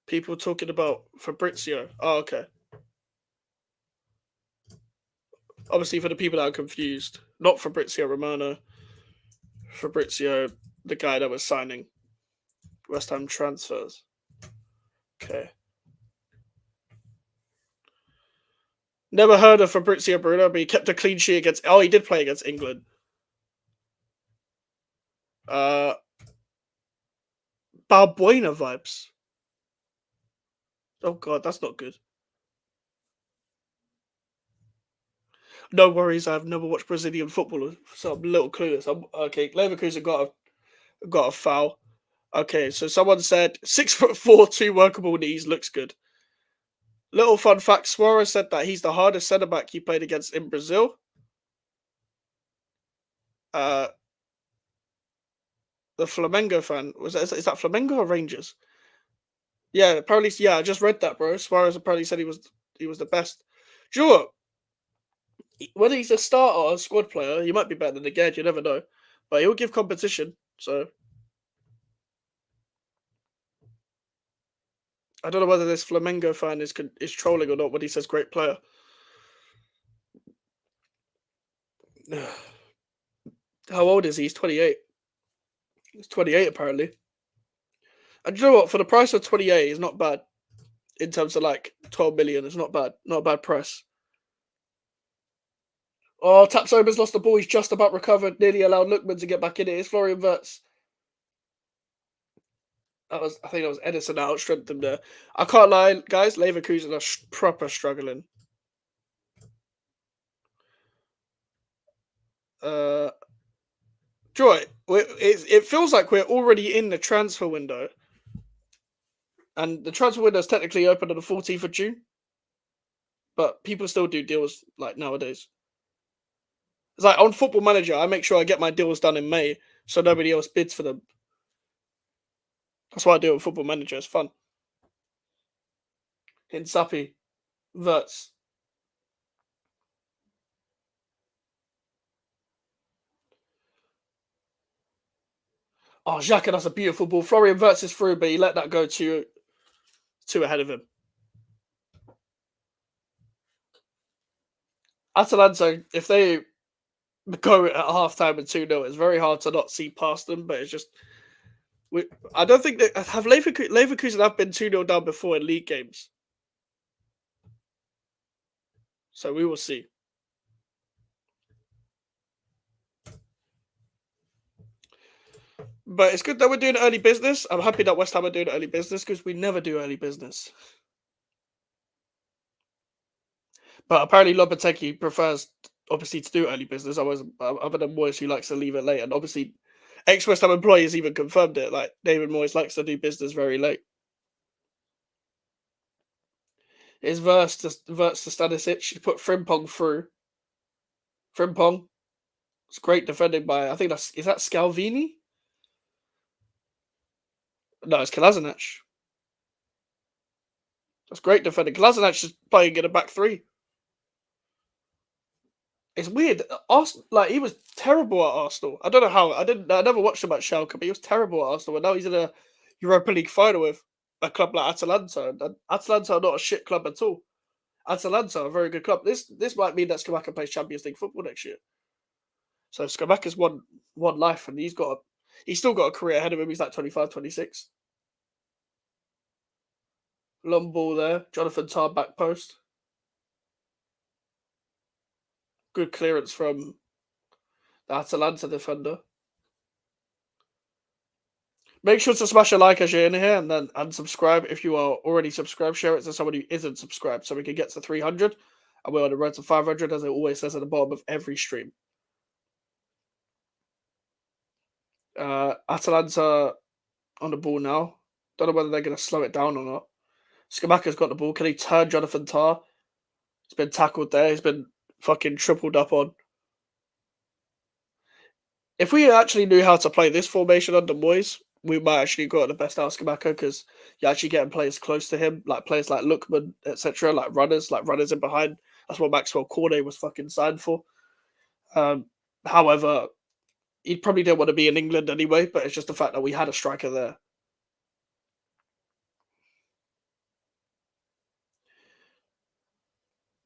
[SPEAKER 1] People talking about Fabrizio. Oh, okay. Obviously, for the people that are confused, not Fabrizio Romano. Fabrizio, the guy that was signing West Ham transfers. Okay. Never heard of Fabrizio Bruno, but he kept a clean sheet against. Oh, he did play against England. Balbuena vibes. Oh god, that's not good. No worries, I've never watched Brazilian football, so I'm a little clueless. Okay. Leverkusen got a foul. Okay, so someone said 6'4", 2 workable knees looks good. Little fun fact: Suarez said that he's the hardest centre back he played against in Brazil. Uh, the Flamengo fan is that Flamengo or Rangers? Yeah, apparently. Yeah, I just read that, bro. Suarez apparently said he was the best. Do you know what? Whether he's a starter or a squad player, he might be better than the Ged. You never know, but he'll give competition. So I don't know whether this Flamengo fan is trolling or not when he says great player. How old is he? He's 28. He's 28 apparently. And do you know what? For the price of 28, it's not bad in terms of like 12 million. It's not bad. Not a bad price. Oh, Tapsoba's lost the ball. He's just about recovered. Nearly allowed Lookman to get back in it. It's Florian Wirtz. I think that was Edison that outstrengthened him there. I can't lie, guys. Leverkusen are proper struggling. Joy, it feels like we're already in the transfer window, and the transfer window is technically open on the 14th of June, but people still do deals like nowadays. It's like on Football Manager, I make sure I get my deals done in May, so nobody else bids for them. That's why I do it on Football Manager. It's fun. Insapi, Verts. Oh, Xhaka, that's a beautiful ball. Florian Verts is through, but he let that go too ahead of him. Atalanta, if they go at halftime and 2-0, it's very hard to not see past them, but it's just. I don't think that have Leverkusen have been 2-0 down before in league games. So we will see. But it's good that we're doing early business. I'm happy that West Ham are doing early business because we never do early business. But apparently Lopetegui prefers, obviously, to do early business. Other than Moyes, who likes to leave it late. And obviously, ex-West Ham employees even confirmed it. Like, David Moyes likes to do business very late. It's Verts to Stanisic. She put Frimpong through. Frimpong. It's great defending by, I think is that Scalvini? No, it's Kolasinac. That's great defending. Kolasinac is playing in a back three. It's weird. Arsenal, like he was terrible at Arsenal. I don't know how. I never watched him at Schalke, but he was terrible at Arsenal. And now he's in a Europa League final with a club like Atalanta. And Atalanta are not a shit club at all. Atalanta are a very good club. This might mean that Skamaka plays Champions League football next year. So Skamaka's won life, and he's still got a career ahead of him. He's like 25, 26. Long ball there. Jonathan Tah back post. Good clearance from the Atalanta defender. Make sure to smash a like as you're in here and then unsubscribe if you are already subscribed. Share it to someone who isn't subscribed so we can get to 300. And we're on the road to 500, as it always says at the bottom of every stream. Atalanta on the ball now. Don't know whether they're going to slow it down or not. Skamaka's got the ball. Can he turn Jonathan Tah? He's been tackled there. He's been fucking tripled up on. If we actually knew how to play this formation under Moyes, we might actually got the best out of Skamaka because you're actually getting players close to him, like players like Lookman, etc., like runners in behind. That's what Maxwell Cornet was fucking signed for. However, he probably didn't want to be in England anyway, but it's just the fact that we had a striker there.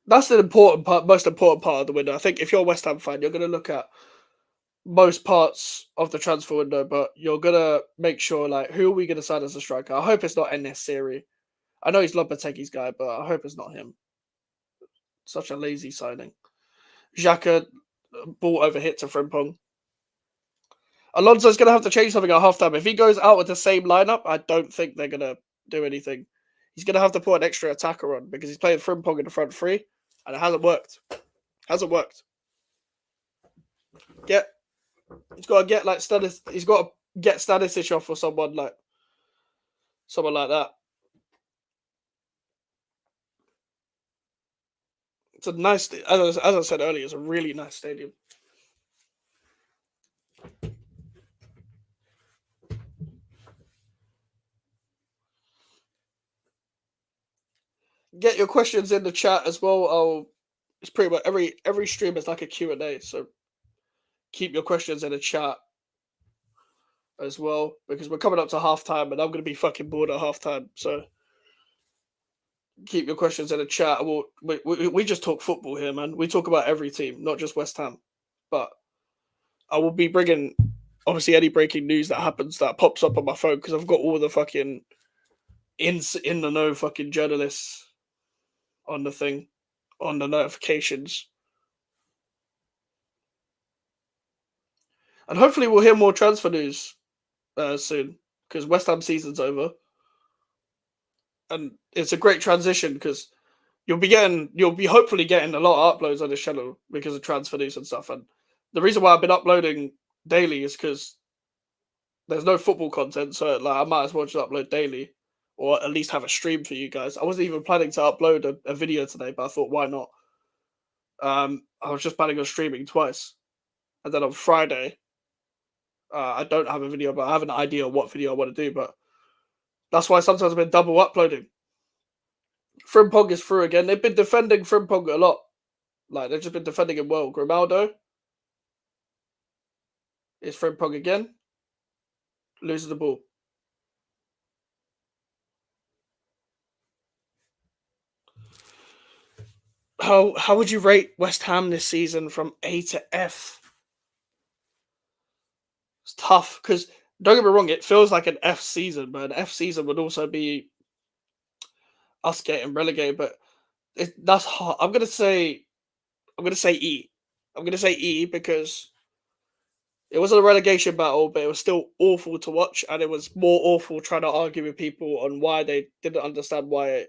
[SPEAKER 1] That's the important part, most important part of the window. I think if you're a West Ham fan, you're going to look at most parts of the transfer window, but you're going to make sure, like, who are we going to sign as a striker? I hope it's not Enes. I know he's Lopetegui's guy, but I hope it's not him. Such a lazy signing. Xhaka, ball over hit to Frimpong. Alonso's going to have to change something at halftime. If he goes out with the same lineup, I don't think they're going to do anything. He's going to have to put an extra attacker on because he's playing Frimpong in the front three, and it hasn't worked. Hasn't worked. He's got to get like Stanis. He's got to get Stanisic off or someone like that. It's a nice, as I said earlier, it's a really nice stadium. Get your questions in the chat as well. It's pretty much every stream is like a Q&A, so keep your questions in the chat as well because we're coming up to halftime and I'm going to be fucking bored at halftime. So keep your questions in the chat. We just talk football here, man. We talk about every team, not just West Ham. But I will be bringing obviously any breaking news that happens that pops up on my phone because I've got all the fucking in the know fucking journalists on the thing, on the notifications. And hopefully we'll hear more transfer news soon because West Ham season's over. And it's a great transition because you'll be hopefully getting a lot of uploads on this channel because of transfer news and stuff. And the reason why I've been uploading daily is because there's no football content, so like I might as well just upload daily or at least have a stream for you guys. I wasn't even planning to upload a video today, but I thought why not? I was just planning on streaming twice, and then on Friday, I don't have a video, but I have an idea of what video I want to do. But that's why sometimes I've been double uploading. Frimpong is through again. They've been defending Frimpong a lot. Like they've just been defending him well. Grimaldo is Frimpong again. Loses the ball. How would you rate West Ham this season from A to F? It's tough because don't get me wrong, it feels like an F season, but an F season would also be us getting relegated. But that's hard. I'm gonna say E. I'm gonna say E because it wasn't a relegation battle, but it was still awful to watch, and it was more awful trying to argue with people on why they didn't understand why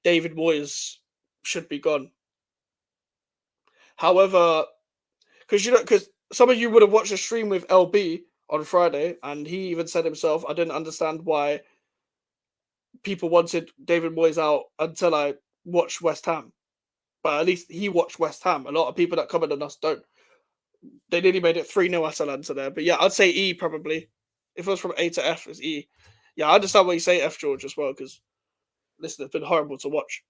[SPEAKER 1] David Moyes should be gone. However, because some of you would have watched a stream with LB on Friday, and he even said himself, "I didn't understand why people wanted David Moyes out until I watched West Ham." But at least he watched West Ham. A lot of people that comment on us don't. They nearly made it 3-0 Atalanta there. But yeah, I'd say E probably. If it was from A to F, it's E. Yeah, I understand why you say F, George, as well, because listen, it's been horrible to watch.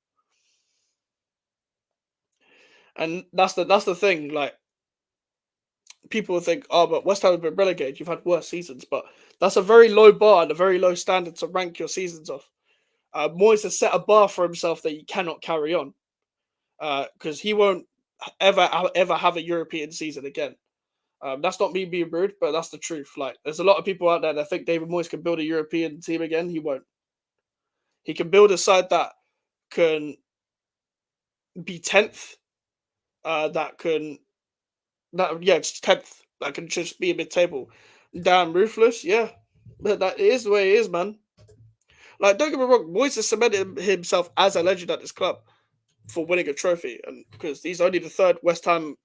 [SPEAKER 1] And that's the thing. Like, people will think, oh, but West Ham have been relegated. You've had worse seasons. But that's a very low bar and a very low standard to rank your seasons off. Moyes has set a bar for himself that he cannot carry on. Because he won't ever have a European season again. That's not me being rude, but that's the truth. Like, there's a lot of people out there that think David Moyes can build a European team again. He won't. He can build a side that can be 10th, that can that yeah, it's 10th, that can just be mid-table. Damn ruthless, yeah. But that is the way it is, man. Like, don't get me wrong, Moyes has cemented himself as a legend at this club for winning a trophy, and because he's only the third West Ham,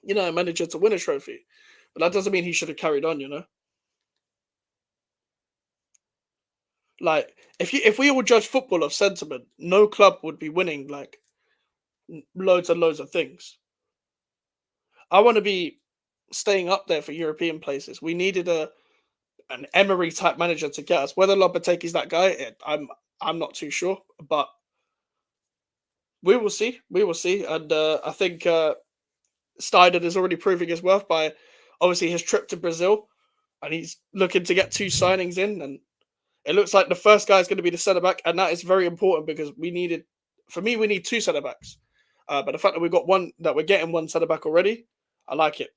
[SPEAKER 1] manager to win a trophy. But that doesn't mean he should have carried on. Like, if we all judge football of sentiment, no club would be winning like loads and loads of things. I want to be staying up there for European places. We needed an Emery type manager to get us. Whether Lopetegui's that guy, I'm not too sure, but we will see. We will see, and I think Steiner is already proving his worth by obviously his trip to Brazil, and he's looking to get two signings in, and it looks like the first guy is going to be the centre back, and that is very important because for me, we need two centre backs. But the fact that we're getting one centre back already, I like it.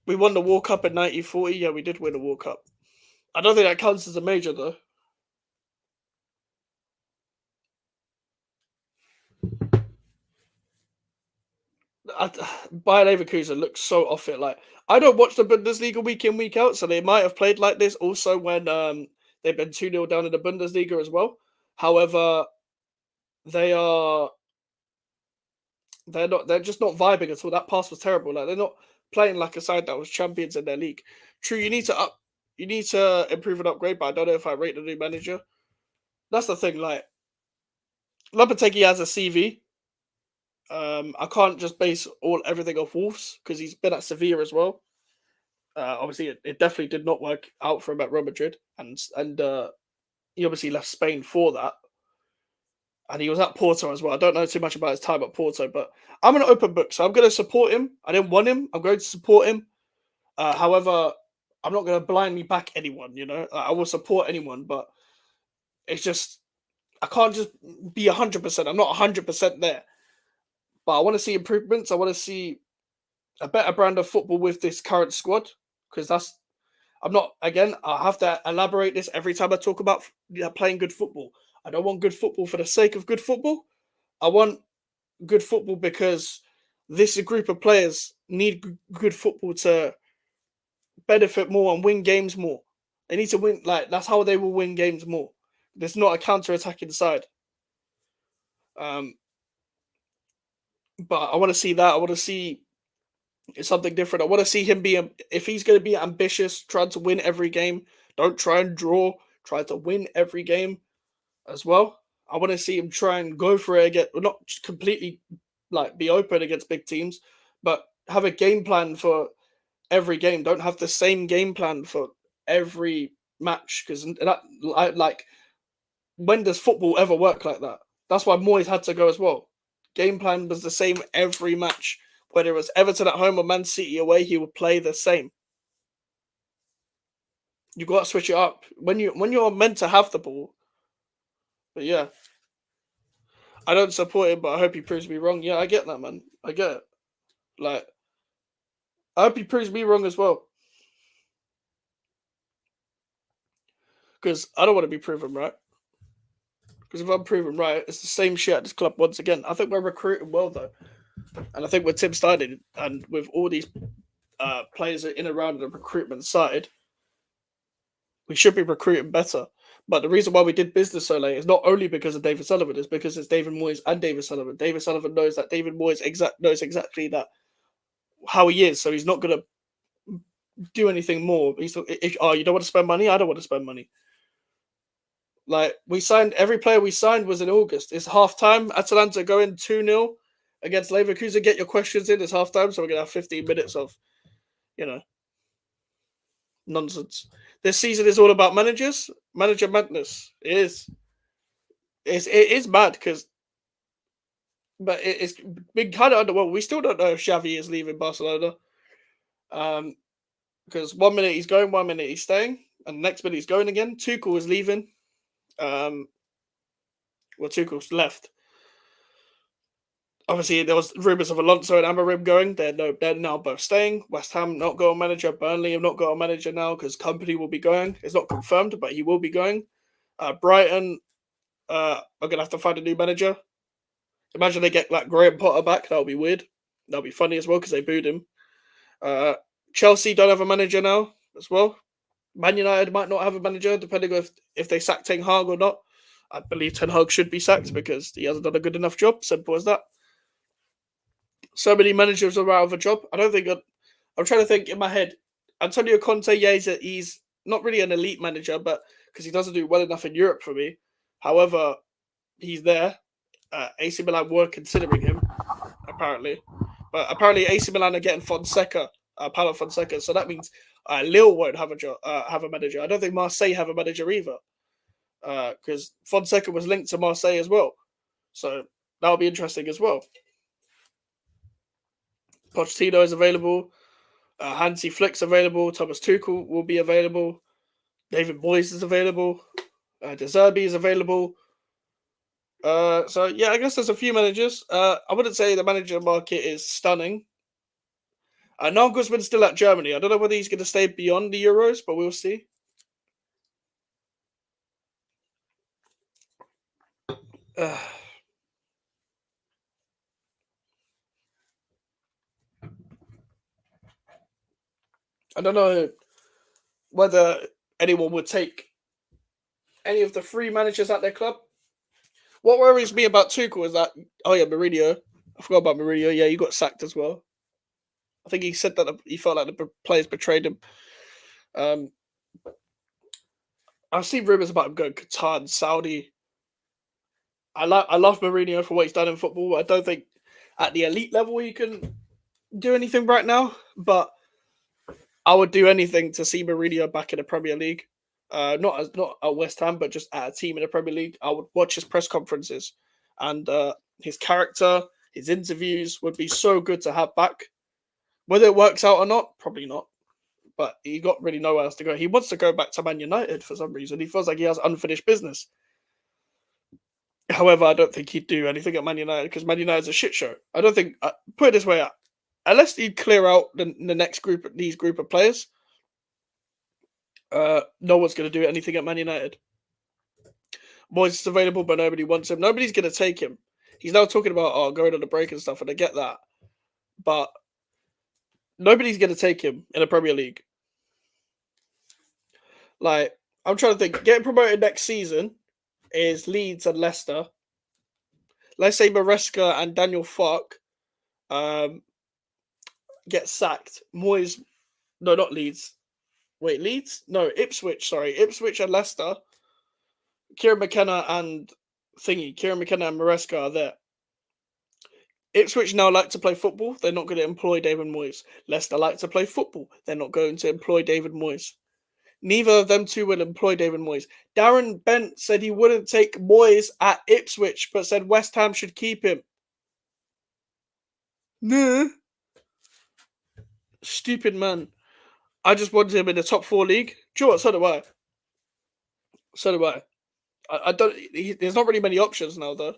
[SPEAKER 1] We won the World Cup in 1940. Yeah, we did win the World Cup. I don't think that counts as a major though. I, Bayer Leverkusen looks so off it. Like, I don't watch the Bundesliga week in week out, so they might have played like this also when they've been 2-0 down in the Bundesliga as well. However, they are they're just not vibing at all. That pass was terrible. Like, they're not playing like a side that was champions in their league. True, you need to improve and upgrade, but I don't know if I rate the new manager. That's the thing. Like, Lopetegui has a CV. I can't just base everything off Wolves because he's been at Sevilla as well. Obviously, it definitely did not work out for him at Real Madrid, and he obviously left Spain for that. And he was at Porto as well. I don't know too much about his time at Porto, but I'm an open book, so I'm going to support him. I didn't want him. I'm going to support him. However, I'm not going to blindly back anyone. I will support anyone, but it's just I can't just be 100%. I'm not 100% there, but I want to see improvements. I want to see a better brand of football with this current squad because that's. I'm not again. I have to elaborate this every time I talk about playing good football. I don't want good football for the sake of good football. I want good football because this group of players need good football to benefit more and win games more. They need to win. Like, that's how they will win games more. There's not a counter-attacking side. Um, but I want to see that. I want to see something different. I want to see him if he's going to be ambitious, trying to win every game. Don't try and draw. Try to win every game as well. I want to see him try and go for it again. Not completely like be open against big teams, but have a game plan for every game. Don't have the same game plan for every match because that like when does football ever work like that? That's why Moyes had to go as well. Game plan was the same every match. Whether it was Everton at home or Man City away, he would play the same. You got to switch it up when you're meant to have the ball. But yeah, I don't support him, but I hope he proves me wrong. Yeah, I get that, man. I get it. Like, I hope he proves me wrong as well. Because I don't want to be proven right. Because if I'm proven right, it's the same shit at this club once again. I think we're recruiting well, though. And I think with Tim Steiner and with all these players in and around the recruitment side, we should be recruiting better. But the reason why we did business so late is not only because of David Sullivan, it's because it's David Moyes and David Sullivan. David Sullivan knows that David Moyes knows exactly that how he is, so he's not gonna do anything more. You don't want to spend money, I don't want to spend money. Like, we signed every player we signed was in August. It's half time. Atalanta going 2-0 against Leverkusen. Get your questions in. It's half time, so we're gonna have 15 minutes of you know nonsense. This season is all about manager madness. It is. It is mad but it's been kind of underwhelming. We still don't know if Xavi is leaving Barcelona. Because 1 minute he's going, 1 minute he's staying, and the next minute he's going again. Tuchel is leaving. Um, Well, Tuchel's left. Obviously, there was rumours of Alonso and Amorim going. They're now both staying. West Ham not got a manager. Burnley have not got a manager now because Company will be going. It's not confirmed, but he will be going. Brighton are gonna have to find a new manager. Imagine they get like Graham Potter back. That would be weird. That'll be funny as well because they booed him. Chelsea don't have a manager now as well. Man United might not have a manager depending on if they sack Ten Hag or not. I believe Ten Hag should be sacked because he hasn't done a good enough job. Simple as that. So many managers are out of a job. I don't think I'm trying to think in my head. Antonio Conte, yeah, he's not really an elite manager, but because he doesn't do well enough in Europe for me. However, he's there. AC Milan were considering him, apparently. But apparently AC Milan are getting Fonseca, Paulo Fonseca. So that means Lille won't have a manager. I don't think Marseille have a manager either. Because Fonseca was linked to Marseille as well. So that'll be interesting as well. Pochettino is available. Hansi Flick's available. Thomas Tuchel will be available. David Moyes is available. De Zerbi is available. So yeah, I guess there's a few managers. I wouldn't say the manager market is stunning. Nagelsmann's still at Germany. I don't know whether he's going to stay beyond the Euros, but we'll see. I don't know whether anyone would take any of the three managers at their club. What worries me about Tuchel is that, Mourinho. I forgot about Mourinho. Yeah, he got sacked as well. I think he said that he felt like the players betrayed him. I've seen rumors about him going Qatar and Saudi. I love Mourinho for what he's done in football. I don't think at the elite level he can do anything right now, but I would do anything to see Mourinho back in the Premier League. Not at West Ham, but just at a team in the Premier League. I would watch his press conferences, and his character, his interviews would be so good to have back. Whether it works out or not, probably not. But he got really nowhere else to go. He wants to go back to Man United for some reason. He feels like he has unfinished business. However, I don't think he'd do anything at Man United because Man United's a shit show. I don't think. Put it this way, unless he clear out the next group of players, no one's going to do anything at Man United. Moyes is available, but nobody wants him. Nobody's going to take him. He's now talking about going on the break and stuff, and I get that, but nobody's going to take him in the Premier League. Like, I'm trying to think. Getting promoted next season is Leeds and Leicester. Let's say Maresca and Daniel Farke get sacked. Moyes, no, not Leeds. Wait, Leeds? No, Ipswich. Sorry, Ipswich and Leicester. Kieran McKenna and Maresca are there. Ipswich now like to play football. They're not going to employ David Moyes. Leicester like to play football. They're not going to employ David Moyes. Neither of them two will employ David Moyes. Darren Bent said he wouldn't take Moyes at Ipswich, but said West Ham should keep him. Nah. Stupid man. I just wanted him in the top 4 league. Do you know what? So do I. I don't. There's not really many options now, though.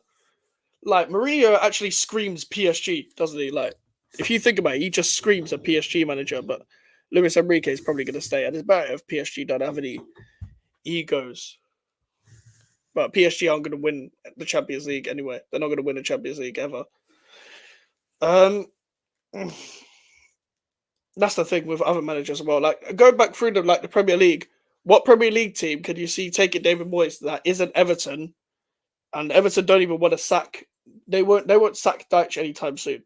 [SPEAKER 1] Like, Mourinho actually screams PSG, doesn't he? Like, if you think about it, he just screams a PSG manager, but Luis Enrique is probably going to stay. And it's better if PSG don't have any egos. But PSG aren't going to win the Champions League anyway. They're not going to win the Champions League ever. That's the thing with other managers as well. Like, going back through the Premier League, what Premier League team can you see taking David Moyes that isn't Everton? And Everton don't even want to sack. They won't sack Dyche anytime soon.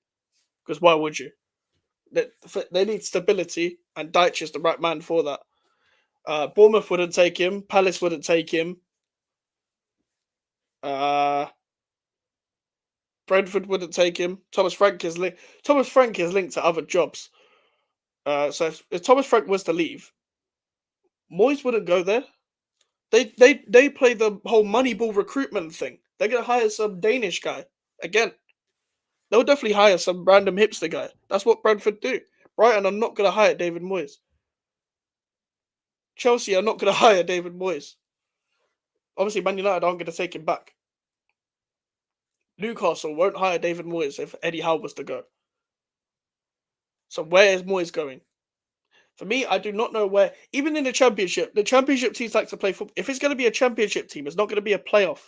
[SPEAKER 1] Because why would you? They need stability, and Dyche is the right man for that. Bournemouth wouldn't take him. Palace wouldn't take him. Brentford wouldn't take him. Thomas Frank is linked to other jobs. So if Thomas Frank was to leave, Moyes wouldn't go there. They play the whole Moneyball recruitment thing. They're gonna hire some Danish guy again. They'll definitely hire some random hipster guy. That's what Brentford do. Brighton are not gonna hire David Moyes. Chelsea are not gonna hire David Moyes. Obviously, Man United aren't gonna take him back. Newcastle won't hire David Moyes if Eddie Howe was to go. So where is Moyes going? For me, I do not know where. Even in the championship teams like to play football. If it's going to be a championship team, it's not going to be a playoff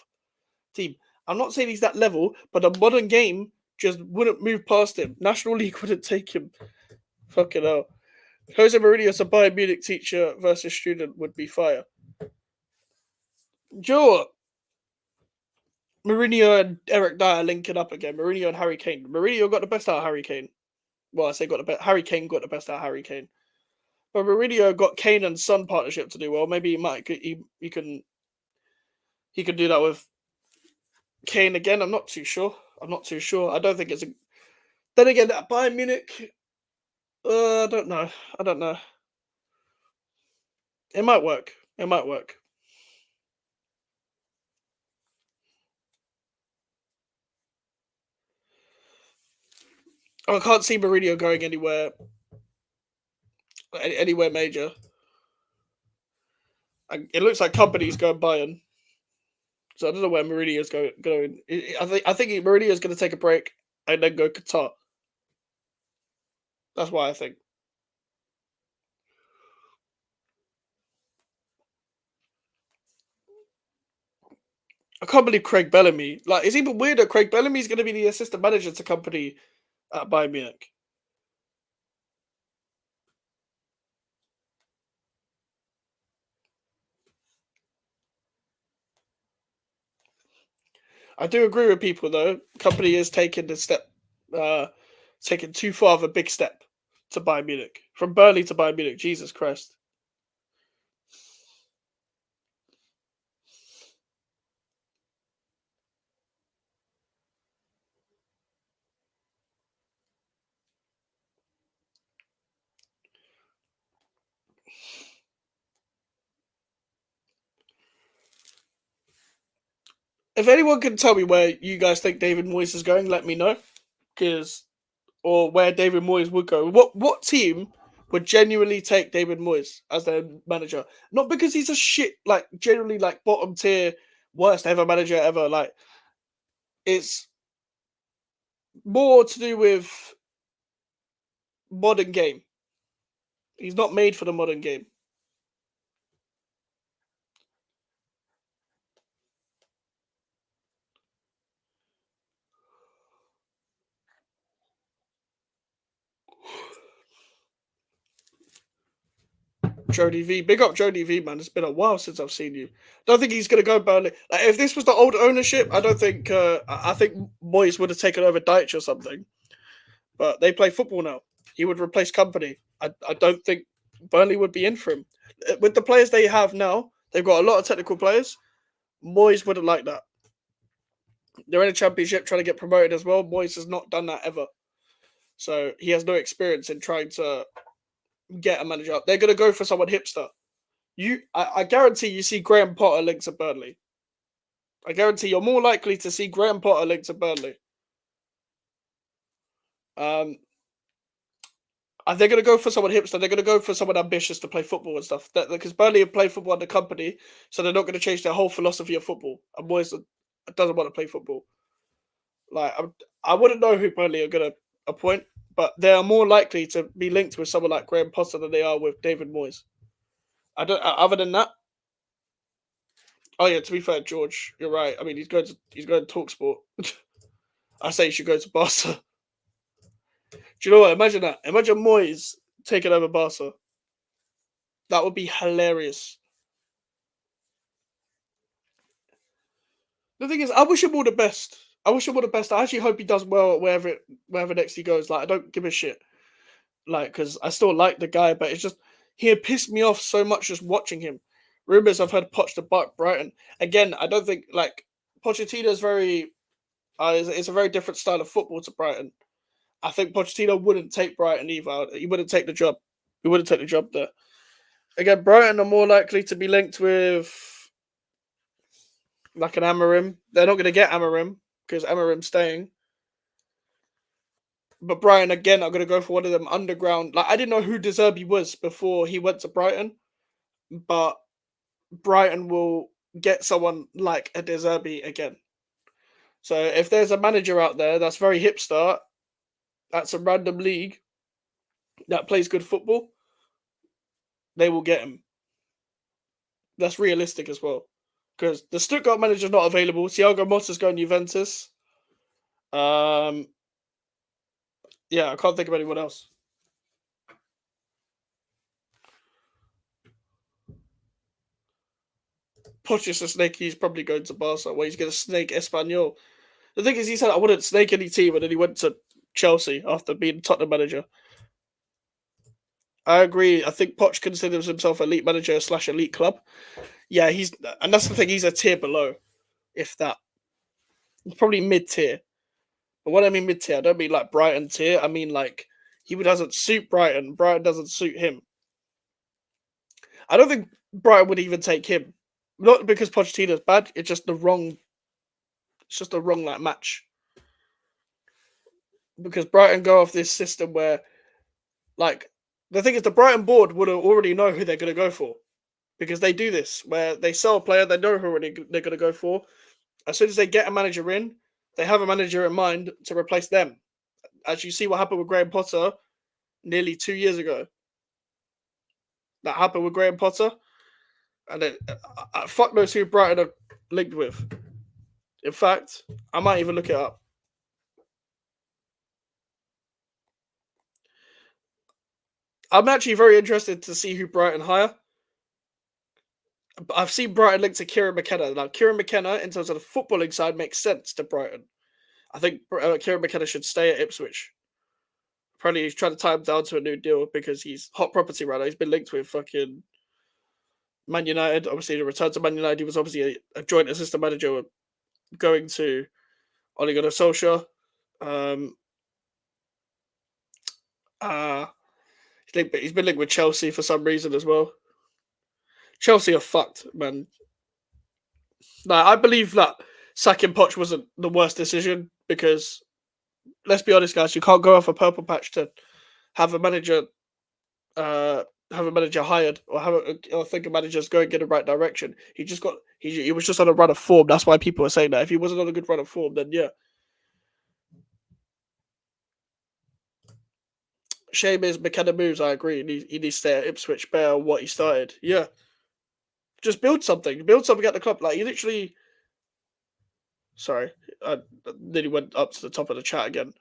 [SPEAKER 1] team. I'm not saying he's that level, but the modern game just wouldn't move past him. National League wouldn't take him. Fucking hell. Jose Mourinho as a Bayern Munich teacher versus student would be fire. Joe, Mourinho and Eric Dyer linking up again. Mourinho and Harry Kane. Mourinho got the best out of Harry Kane. Well, I say got the best. Harry Kane got the best out of Harry Kane. But Mourinho got Kane and Son partnership to do well. Maybe he can do that with Kane again. I'm not too sure. I don't think it's a. Then again, at Bayern Munich, I don't know. It might work. I can't see Mourinho going anywhere major. It looks like companies going Bayern. So I don't know where Mourinho's going. I think Mourinho's going to take a break and then go Qatar. That's why I think. I can't believe Craig Bellamy. Like, it's even weirder. Craig Bellamy's going to be the assistant manager to company at Bayern Munich. I do agree with people though. Company is taking taking too far of a big step to Bayern Munich from Burnley to Bayern Munich. Jesus Christ! If anyone can tell me where you guys think David Moyes is going, let me know. Or where David Moyes would go. What team would genuinely take David Moyes as their manager? Not because he's a shit, like generally like bottom tier, worst ever manager ever. Like it's more to do with modern game. He's not made for the modern game. Jody V, big up Jody V, man. It's been a while since I've seen you. Don't think he's gonna go Burnley. Like, if this was the old ownership, I don't think. I think Moyes would have taken over Deitch or something. But they play football now. He would replace Company. I don't think Burnley would be in for him. With the players they have now, they've got a lot of technical players. Moyes wouldn't like that. They're in a championship trying to get promoted as well. Moyes has not done that ever. So he has no experience in trying to get a manager up. They're going to go for someone hipster. I guarantee you see Graham Potter linked to Burnley. I guarantee you're more likely to see Graham Potter linked to Burnley. They're going to go for someone hipster. They're going to go for someone ambitious to play football and stuff. Because Burnley have played football under Company, so they're not going to change their whole philosophy of football. And Moyes doesn't want to play football. Like I wouldn't know who Burnley are going to appoint, but they are more likely to be linked with someone like Graham Potter than they are with David Moyes. I don't. Other than that, oh yeah. To be fair, George, you're right. I mean, he's going to TalkSport. I say he should go to Barca. Do you know what? Imagine that. Imagine Moyes taking over Barca. That would be hilarious. The thing is, I wish him all the best. I actually hope he does well wherever next he goes. Like, I don't give a shit. Like, because I still like the guy, but it's just he had pissed me off so much just watching him. Rumors I've heard Poch to Brighton again. I don't think like Pochettino is very. It's a very different style of football to Brighton. I think Pochettino wouldn't take Brighton either. He wouldn't take the job. He wouldn't take the job there. Again, Brighton are more likely to be linked with like an Amorim. They're not going to get Amorim because Amorim's staying. But Brighton again are going to go for one of them underground. Like I didn't know who De Zerbi was before he went to Brighton, but Brighton will get someone like a De Zerbi again. So if there's a manager out there that's very hipster at some random league that plays good football, they will get him. That's realistic as well. Because the Stuttgart manager's not available. Thiago Motta's going Juventus. Yeah, I can't think of anyone else. Poch is a snake. He's probably going to Barca, where he's going to snake Espanyol. The thing is, he said I wouldn't snake any team, and then he went to Chelsea after being Tottenham manager. I agree. I think Poch considers himself elite manager / elite club. Yeah, and that's the thing. He's a tier below, if that. He's probably mid tier. But when I mean mid tier, I don't mean like Brighton tier. I mean like he doesn't suit Brighton. Brighton doesn't suit him. I don't think Brighton would even take him. Not because Pochettino's bad. It's just the wrong. It's just the wrong like match. Because Brighton go off this system where, like, the thing is, the Brighton board would already know who they're going to go for, because they do this where they sell a player, they know who they're going to go for. As soon as they get a manager in, they have a manager in mind to replace them. As you see what happened with Graham Potter nearly 2 years ago. That happened with Graham Potter. And then, fuck knows who Brighton are linked with. In fact, I might even look it up. I'm actually very interested to see who Brighton hire. I've seen Brighton linked to Kieran McKenna. Now, Kieran McKenna, in terms of the footballing side, makes sense to Brighton. I think Kieran McKenna should stay at Ipswich. Apparently, he's trying to tie him down to a new deal because he's hot property right now. He's been linked with fucking Man United. Obviously, the return to Man United, he was obviously a joint assistant manager going to Ole Gunnar Solskjaer. He's been linked with Chelsea for some reason as well. Chelsea are fucked, man. No, I believe that sacking Poch wasn't the worst decision because, let's be honest, guys, you can't go off a purple patch to have a manager hired or think a manager's going in the right direction. He was just on a run of form. That's why people are saying that. If he wasn't on a good run of form, then yeah. Shame is McKenna moves. I agree. He needs to stay at Ipswich. Better what he started. Yeah, just build something. Build something at the club. Like, you literally. Sorry, I nearly went up to the top of the chat again.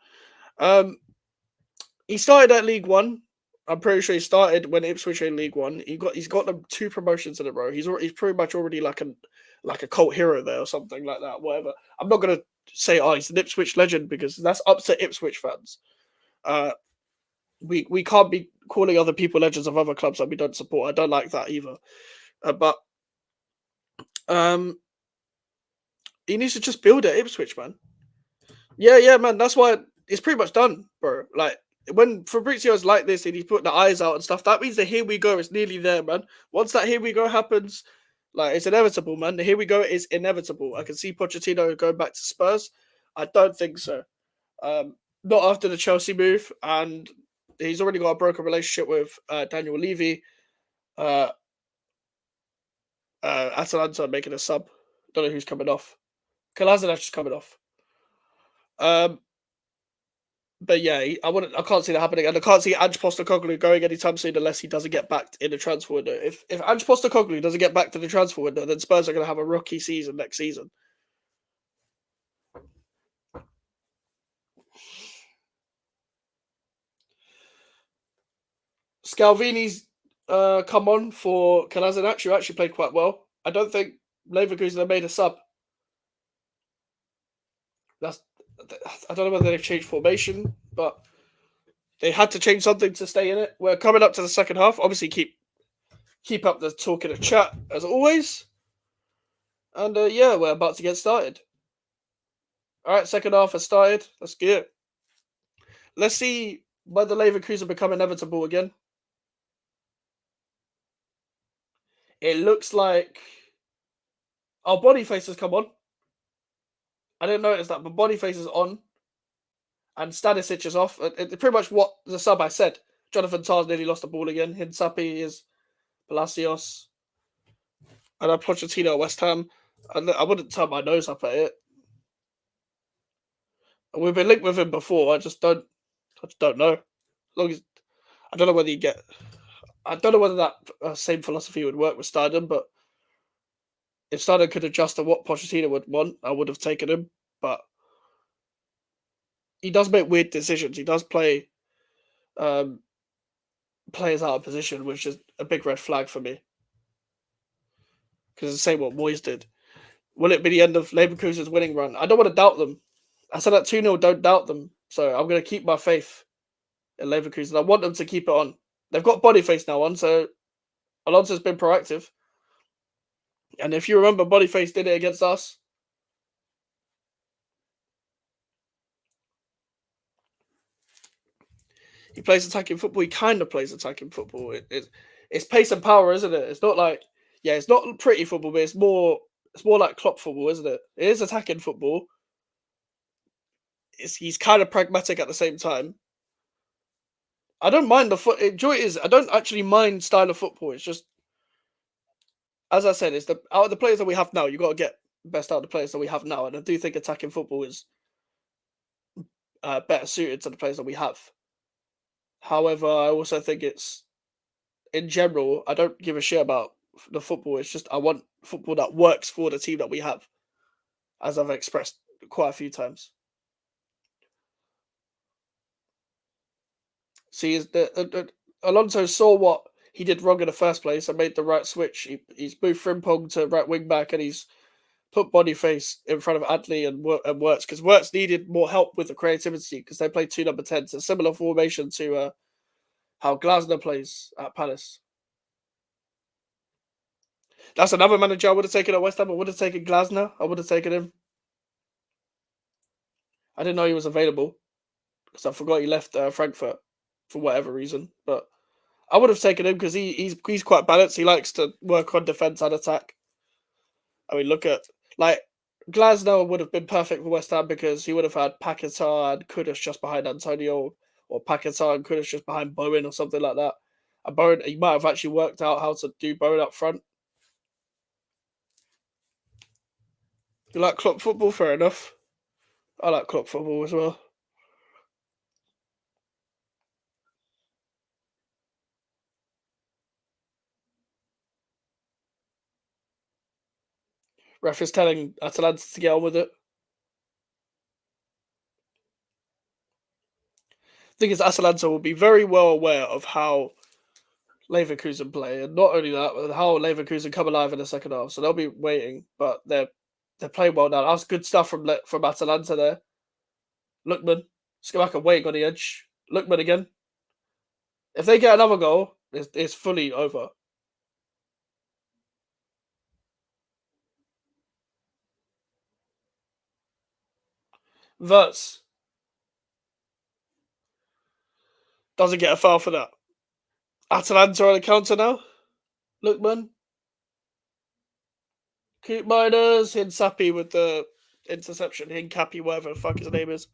[SPEAKER 1] He started at League One. I'm pretty sure he started when Ipswich in League One. He's got them 2 promotions in a row. He's pretty much already like a cult hero there or something like that. Whatever. I'm not gonna say he's an Ipswich legend because that's up to Ipswich fans. We can't be calling other people legends of other clubs that we don't support. I don't like that either. But he needs to just build at Ipswich, man. Yeah, man. That's why it's pretty much done, bro. Like, when Fabrizio's like this and he's putting the eyes out and stuff, that means the here we go is nearly there, man. Once that here we go happens, like, it's inevitable, man. The here we go is inevitable. I can see Pochettino going back to Spurs. I don't think so. Not after the Chelsea move, and he's already got a broken relationship with Daniel Levy. Atalanta making a sub. Don't know who's coming off. Kolasinac is coming off. But yeah, I can't see that happening, and I can't see Ange Postecoglou going anytime soon unless he doesn't get backed in the transfer window. If Ange Postecoglou doesn't get back to the transfer window, then Spurs are going to have a rookie season next season. Scalvini's come on for Kolasinac, who actually played quite well. I don't think Leverkusen have made a sub. I don't know whether they've changed formation, but they had to change something to stay in it. We're coming up to the second half. Obviously, keep up the talk in the chat as always. And yeah, we're about to get started. All right, second half has started. Let's get it. Let's see whether Leverkusen become inevitable again. It looks like our Boniface has come on. I didn't notice that, but Boniface is on. And Stanisic is off. It's pretty much what the sub I said. Jonathan Tars nearly lost the ball again. Hinsapi is Palacios. And Pochettino at West Ham. I wouldn't turn my nose up at it. We've been linked with him before. I just don't know. As long as I don't know whether you get. I don't know whether that same philosophy would work with Stardom, but if Stardom could adjust to what Pochettino would want, I would have taken him. But he does make weird decisions. He does play um, players out of position, which is a big red flag for me. Because it's the same what Moyes did. Will it be the end of Leverkusen's winning run? I don't want to doubt them. I said at 2-0, don't doubt them. So I'm going to keep my faith in Leverkusen. I want them to keep it on. They've got Boniface now on, so Alonso's been proactive. And if you remember, Boniface did it against us. He plays attacking football. He kind of plays attacking football. It's pace and power, isn't it? It's not like, yeah, it's not pretty football, but it's more like Klopp football, isn't it? It is attacking football. He's kind of pragmatic at the same time. I don't mind the foot. Enjoy it is. I don't actually mind style of football. It's just, as I said, it's the out of the players that we have now. You got to get best out of the players that we have now, and I do think attacking football is better suited to the players that we have. However, I also think it's in general. I don't give a shit about the football. It's just I want football that works for the team that we have, as I've expressed quite a few times. See, is Alonso saw what he did wrong in the first place and made the right switch. He's moved Frimpong to right wing back and he's put Boniface in front of Adley and Wirtz because Wirtz needed more help with the creativity because they played two number 10s, a similar formation to how Glasner plays at Palace. That's another manager I would have taken at West Ham. I would have taken Glasner. I would have taken him. I didn't know he was available because I forgot he left Frankfurt for whatever reason. But I would have taken him because he's quite balanced. He likes to work on defense and attack. I mean, look at like Glasner would have been perfect for West Ham because he would have had Paquetá and Kudus just behind Antonio, or Paquetá and Kudus just behind Bowen or something like that. And Bowen, he might have actually worked out how to do Bowen up front. You like Klopp football? Fair enough. I like Klopp football as well. Ref is telling Atalanta to get on with it. I think it's Atalanta will be very well aware of how Leverkusen play, and not only that, but how Leverkusen come alive in the second half. So they'll be waiting, but they're playing well now. That's good stuff from Atalanta there. Lookman, Skamaka waiting on the edge. Lookman again. If they get another goal, it's fully over. Verts doesn't get a foul for that. Atalanta on the counter now. Lookman. Coop Miners, Hinsapi with the interception. Hincapi, whatever the fuck his name is.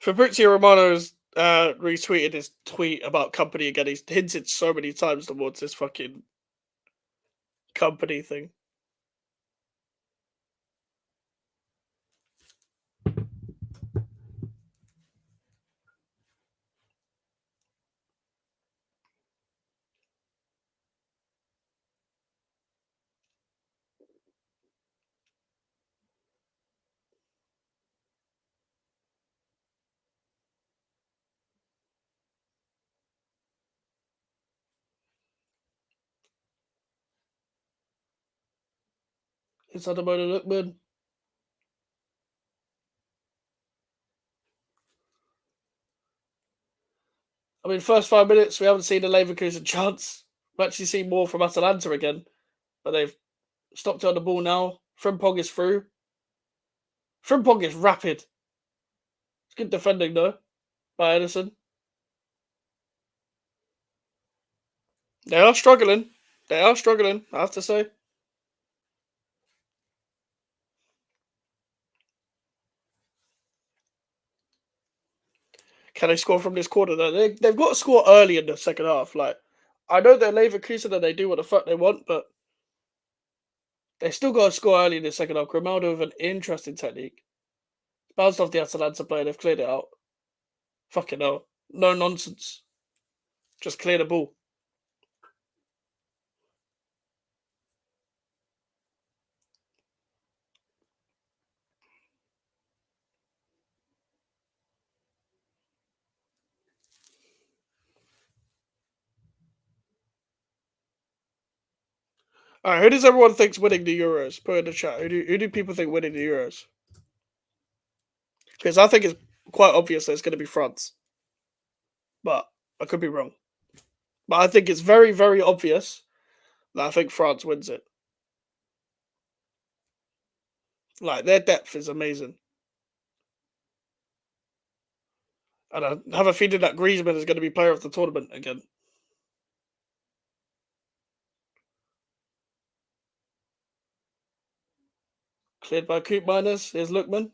[SPEAKER 1] Fabrizio Romano has retweeted his tweet about company again. He's hinted so many times towards this fucking company thing. Inside the motor, Lookman. I mean, first 5 minutes, we haven't seen a Leverkusen chance. We've actually seen more from Atalanta again, but they've stopped on the ball now. Frimpong is through. Frimpong is rapid. It's good defending, though, by Edison. They are struggling. They are struggling, I have to say. Can they score from this corner? Though they've got to score early in the second half. Like I know they're Leverkusen and they do what the fuck they want, but they still got to score early in the second half. Grimaldo with an interesting technique. Bounced off the Atalanta player. They've cleared it out. Fucking hell. No nonsense. Just clear the ball. All right, who does everyone think's winning the Euros? Put in the chat. Who do people think winning the Euros? Because I think it's quite obvious that it's going to be France, but I could be wrong. But I think it's very, very obvious that I think France wins it. Like their depth is amazing, and I have a feeling that Griezmann is going to be player of the tournament again. Cleared by Coop Miners. Here's Lookman.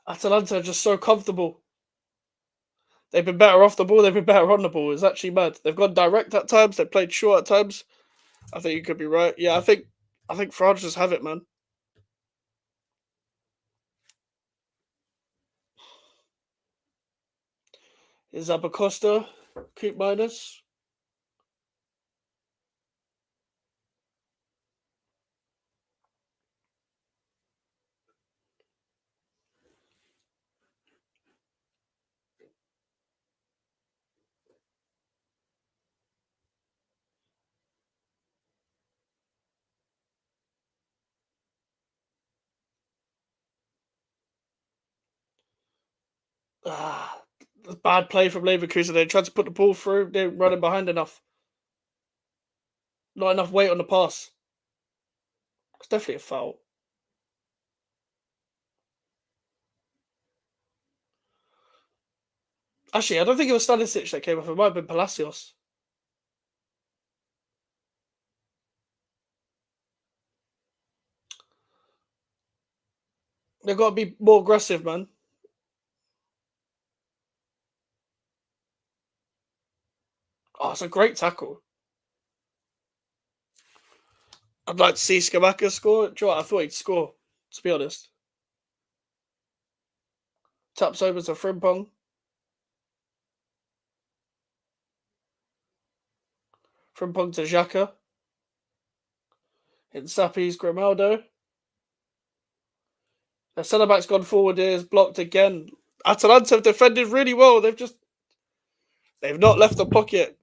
[SPEAKER 1] Atalanta are just so comfortable. They've been better off the ball. They've been better on the ball. It's actually mad. They've gone direct at times. They've played short at times. I think you could be right. Yeah, I think France just have it, man. Is Abacosta, Coop Miners. Ah, bad play from Leverkusen. They tried to put the ball through. They're running behind enough. Not enough weight on the pass. It's definitely a foul. Actually, I don't think it was Stanisic that came off. It might have been Palacios. They've got to be more aggressive, man. Oh, it's a great tackle. I'd like to see Skamaka score. Do you know what? I thought he'd score, to be honest. Taps over to Frimpong. Frimpong to Xhaka. In Sapi's Grimaldo. Their centre back's gone forward here, is blocked again. Atalanta have defended really well. They've not left the pocket.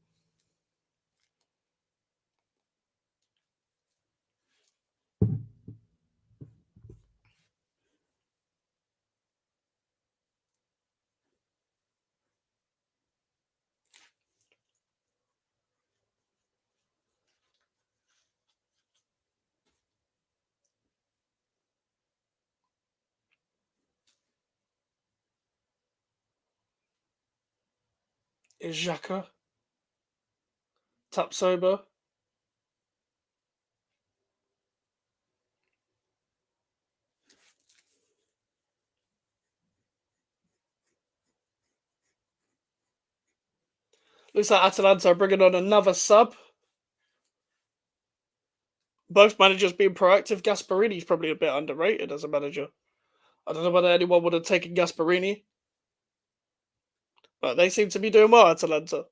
[SPEAKER 1] Is Xhaka. Taps over. Looks like Atalanta are bringing on another sub. Both managers being proactive. Gasparini's probably a bit underrated as a manager. I don't know whether anyone would have taken Gasparini, but they seem to be doing well, Atalanta.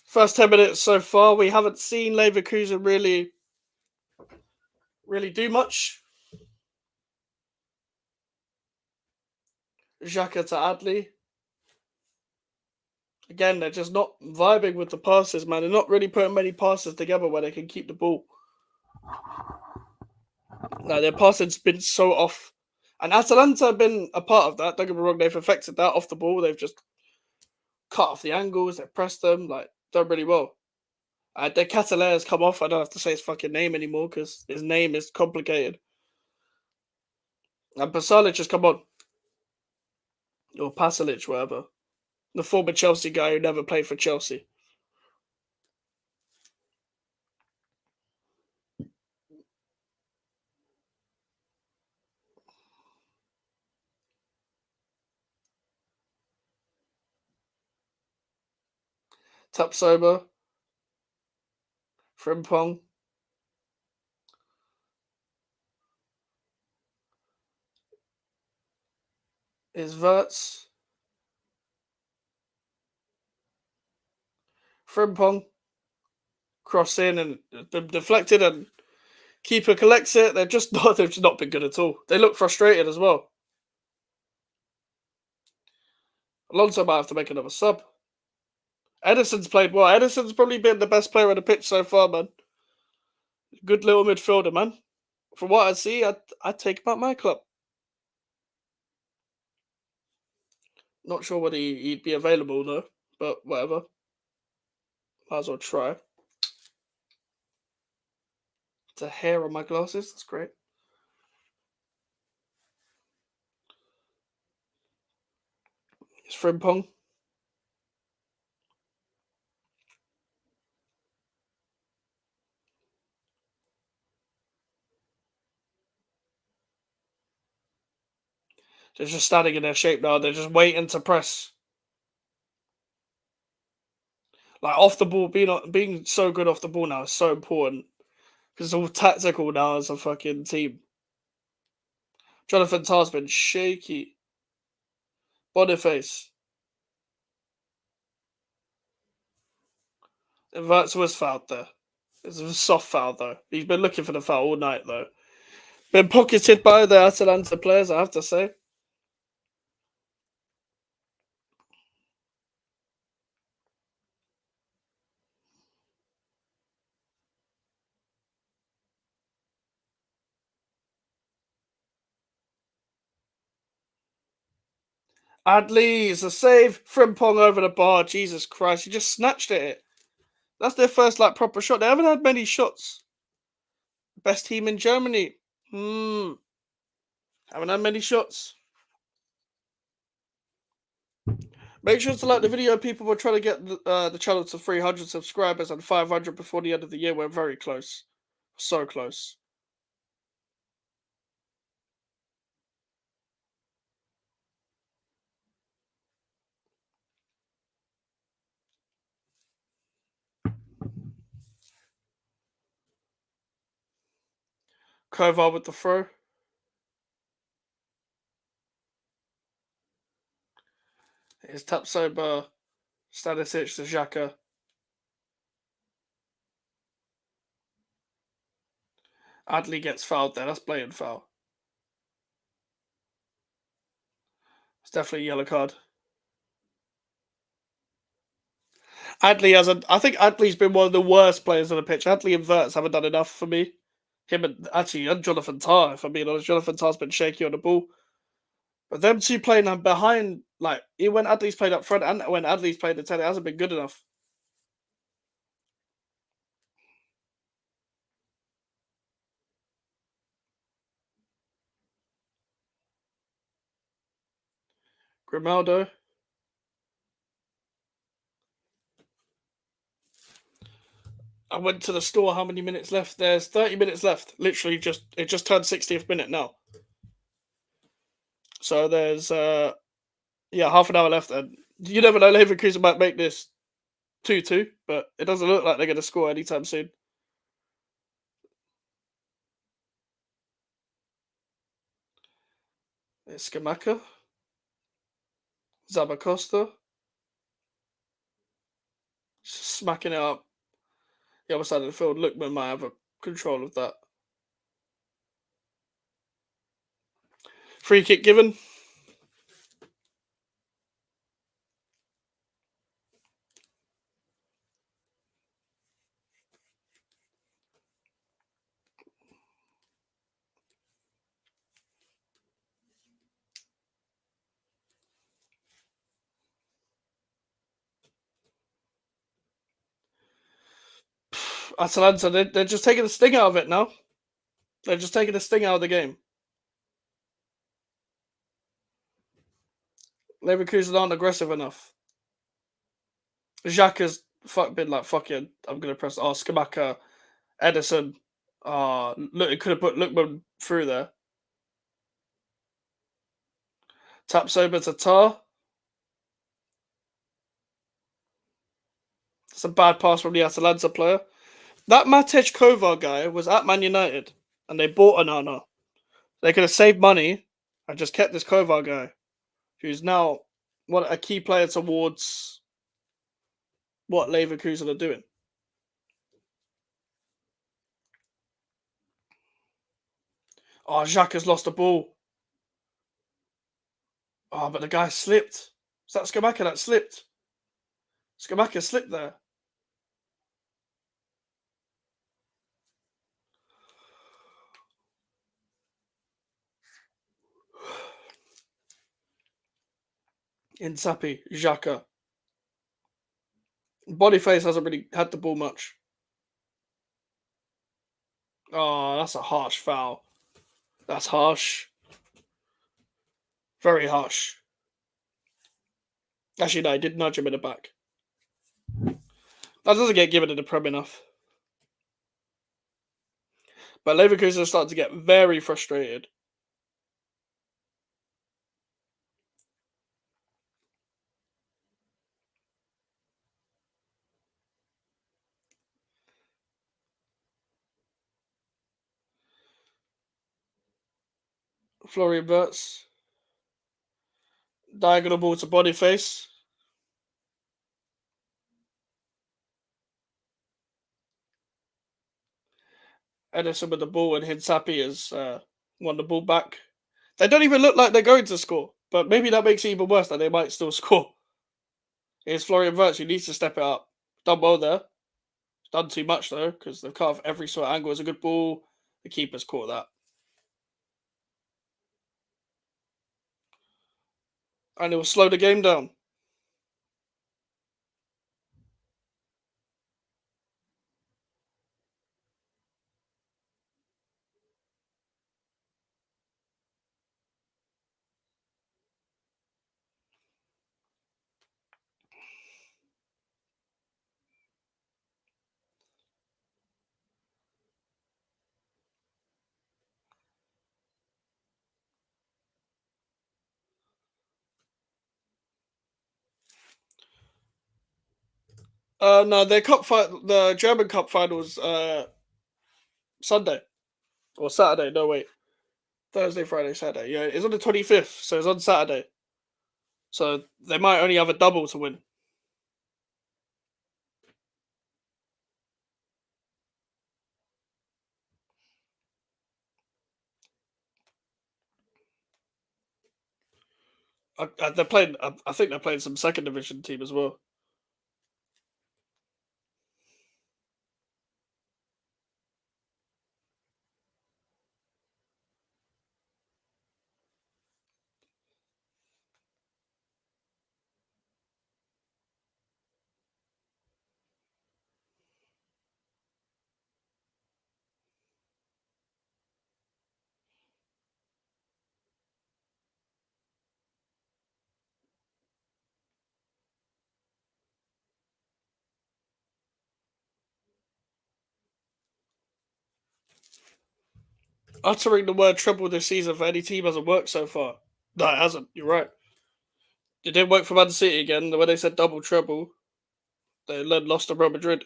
[SPEAKER 1] First 10 minutes so far, we haven't seen Leverkusen really really do much. Xhaka to Adli. Again, they're just not vibing with the passes, man. They're not really putting many passes together where they can keep the ball. No, their passing's been so off. And Atalanta have been a part of that. Don't get me wrong, they've affected that off the ball. They've just cut off the angles, they've pressed them, like, done really well. De Catalan has come off. I don't have to say his fucking name anymore because his name is complicated. And Pasalic has come on. Or Pasalic, whatever. The former Chelsea guy who never played for Chelsea. Tapsoba. Frimpong. Is Verts. Frimpong. Cross in and deflected and keeper collects it. They've just not been good at all. They look frustrated as well. Alonso might have to make another sub. Edison's played well. Edison's probably been the best player on the pitch so far, man. Good little midfielder, man. From what I see, I'd take him at my club. Not sure whether he'd be available though, but whatever. Might as well try. It's a hair on my glasses. That's great. It's Frimpong. They're just standing in their shape now. They're just waiting to press. Like off the ball, being so good off the ball now is so important because it's all tactical now as a fucking team. Jonathan Tar's been shaky. Boniface. Verts was fouled there. It's a soft foul though. He's been looking for the foul all night though. Been pocketed by the Atalanta players, I have to say. Adli is a save. Frimpong over the bar. Jesus Christ, he just snatched at it. That's their first like proper shot. They haven't had many shots. Best team in Germany. Haven't had many shots. Make sure to like the video. People were trying to get the channel to 300 subscribers and 500 before the end of the year. We're very close. So close. Kovar with the throw. Here's Tapsoba, Stanisic to Xhaka. Adli gets fouled there. That's blatant foul. It's definitely a yellow card. Adli I think Adli's been one of the worst players on the pitch. Adli and Verts haven't done enough for me. Him and Jonathan Tah, if I'm being honest. Jonathan Tah's been shaky on the ball. But them two playing behind, like, when Adli's played up front and when Adli's played the 10, it hasn't been good enough. Grimaldo. I went to the store. How many minutes left? There's 30 minutes left. Literally, it just turned 60th minute now. So there's half an hour left, and you never know. Leverkusen might make this 2-2, but it doesn't look like they're going to score anytime soon. It's Skamaka, Zabacosta, smacking it up the other side of the field. Lookman might have a control of that. Free kick given. Atalanta, they're just taking the sting out of it now. They're just taking the sting out of the game. Leverkusen aren't aggressive enough. Xhaka's been like, fuck it, I'm going to press. Oh, Skamaka, Edison. Look, it could have put Lookman through there. Taps over to Tar. It's a bad pass from the Atalanta player. That Matej Kovar guy was at Man United, and they bought Anana. They could have saved money and just kept this Kovar guy, who's now a key player towards what Leverkusen are doing. Oh, Jacques has lost the ball. Oh, but the guy slipped. Is that Skamaka that slipped? Skamaka slipped there. Insapi, Xhaka. Boniface hasn't really had the ball much. Oh, that's a harsh foul. That's harsh. Very harsh. Actually, no, he did nudge him in the back. That doesn't get given in the Prem enough. But Leverkusen are starting to get very frustrated. Florian Wirtz. Diagonal ball to Boniface. Edison with the ball, and Hinsapi has won the ball back. They don't even look like they're going to score, but maybe that makes it even worse that they might still score. It's Florian Wirtz who needs to step it up. Done well there. Done too much though, because they've cut off every sort of angle. It's a good ball. The keeper's caught that. And it will slow the game down. No, the German Cup finals Sunday or Saturday. No, wait, Thursday, Friday, Saturday. Yeah, it's on the 25th, so it's on Saturday. So they might only have a double to win. They're playing. I think they're playing some second division team as well. Uttering the word treble this season for any team hasn't worked so far. No, it hasn't. You're right. It didn't work for Man City again. When they said double treble, they lost to Real Madrid.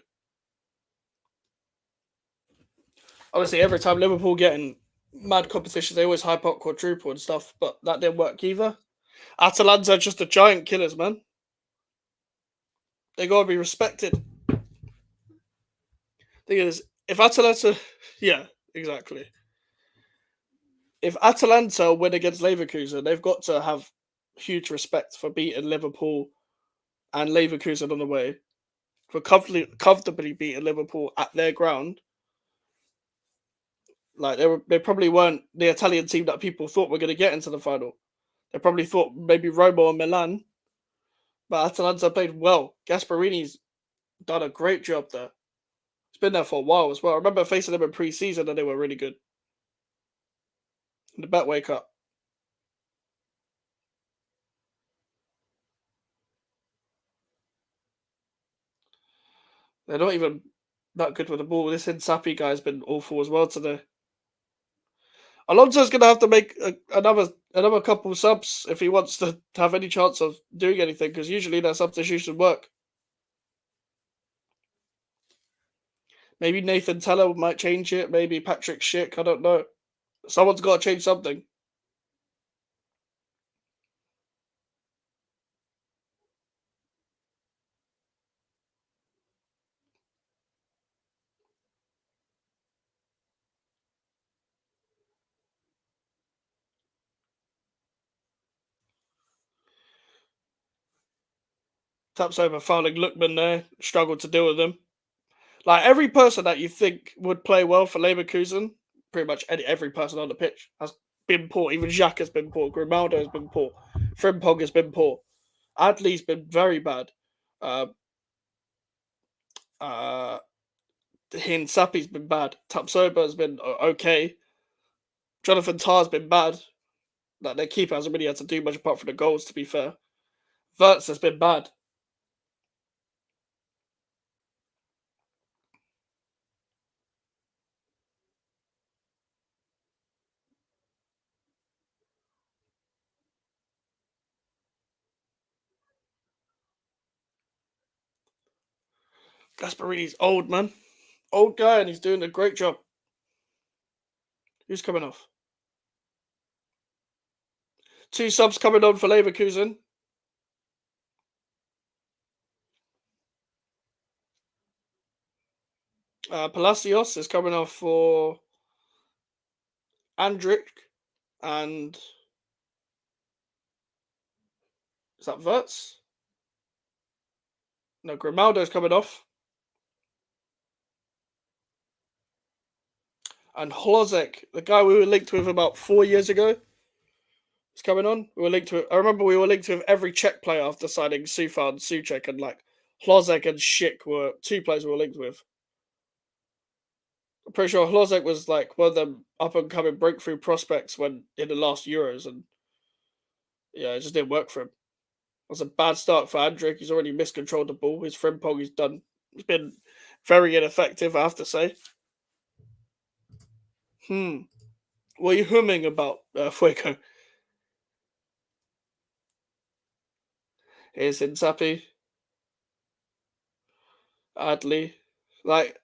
[SPEAKER 1] Obviously, every time Liverpool get in mad competitions, they always hype up quadruple and stuff, but that didn't work either. Atalanta are just the giant killers, man. They gotta be respected. Thing is, if Atalanta, yeah, exactly. if Atalanta win against Leverkusen, they've got to have huge respect for beating Liverpool and Leverkusen on the way, for comfortably beating Liverpool at their ground. Like they probably weren't the Italian team that people thought were going to get into the final. They probably thought maybe Roma or Milan, but Atalanta played well. Gasparini's done a great job there. He's been there for a while as well. I remember facing them in pre-season and they were really good in the Betway Cup. They're not even that good with the ball. This Insapi guy's been awful as well today. Alonso's going to have to make another couple of subs if he wants to have any chance of doing anything, because usually their substitution work. Maybe Nathan Teller might change it. Maybe Patrick Schick. I don't know. Someone's got to change something. Taps over fouling Lookman there. Struggled to deal with them. Like every person that you think would play well for Leverkusen, pretty much every person on the pitch has been poor. Even Jacques has been poor. Grimaldo has been poor. Frimpong has been poor. Adley's been very bad. Uh, uh, Hinsapi's been bad. Tapsoba has been okay. Jonathan Tar's been bad. Like their keeper hasn't really had to do much apart from the goals, to be fair. Verts has been bad. Gasparini's old, man. Old guy, and he's doing a great job. Who's coming off? Two subs coming on for Leverkusen. Palacios is coming off for Andric, and is that Verts? No, Grimaldo's coming off. And Hlozek, the guy we were linked with about 4 years ago, is coming on. We were linked with. I remember we were linked with every Czech player after signing Sufa and Suchek, and like Hlozek and Schick were two players we were linked with. I'm pretty sure Hlozek was like one of them up and coming breakthrough prospects when in the last Euros, and yeah, it just didn't work for him. It was a bad start for Andric. He's already miscontrolled the ball. His Frimpong he's done. He's been very ineffective, I have to say. What are you humming about, Fuego? Here's Insapi, Adley. Like,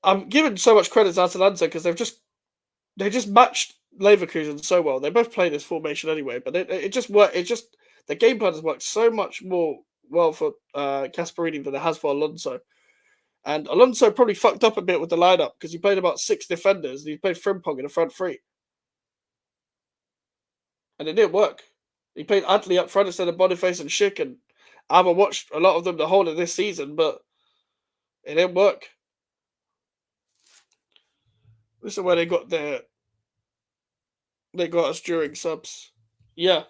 [SPEAKER 1] I'm giving so much credit to Atalanta because they just matched Leverkusen so well. They both play this formation anyway, but it just worked. It just the game plan has worked so much more well for Gasparini than it has for Alonso. And Alonso probably fucked up a bit with the lineup because he played about 6 defenders and he played Frimpong in the front three. And it didn't work. He played Adley up front instead of Boniface and Schick, and I haven't watched a lot of them the whole of this season, but it didn't work. This is where they got us during subs. Yeah.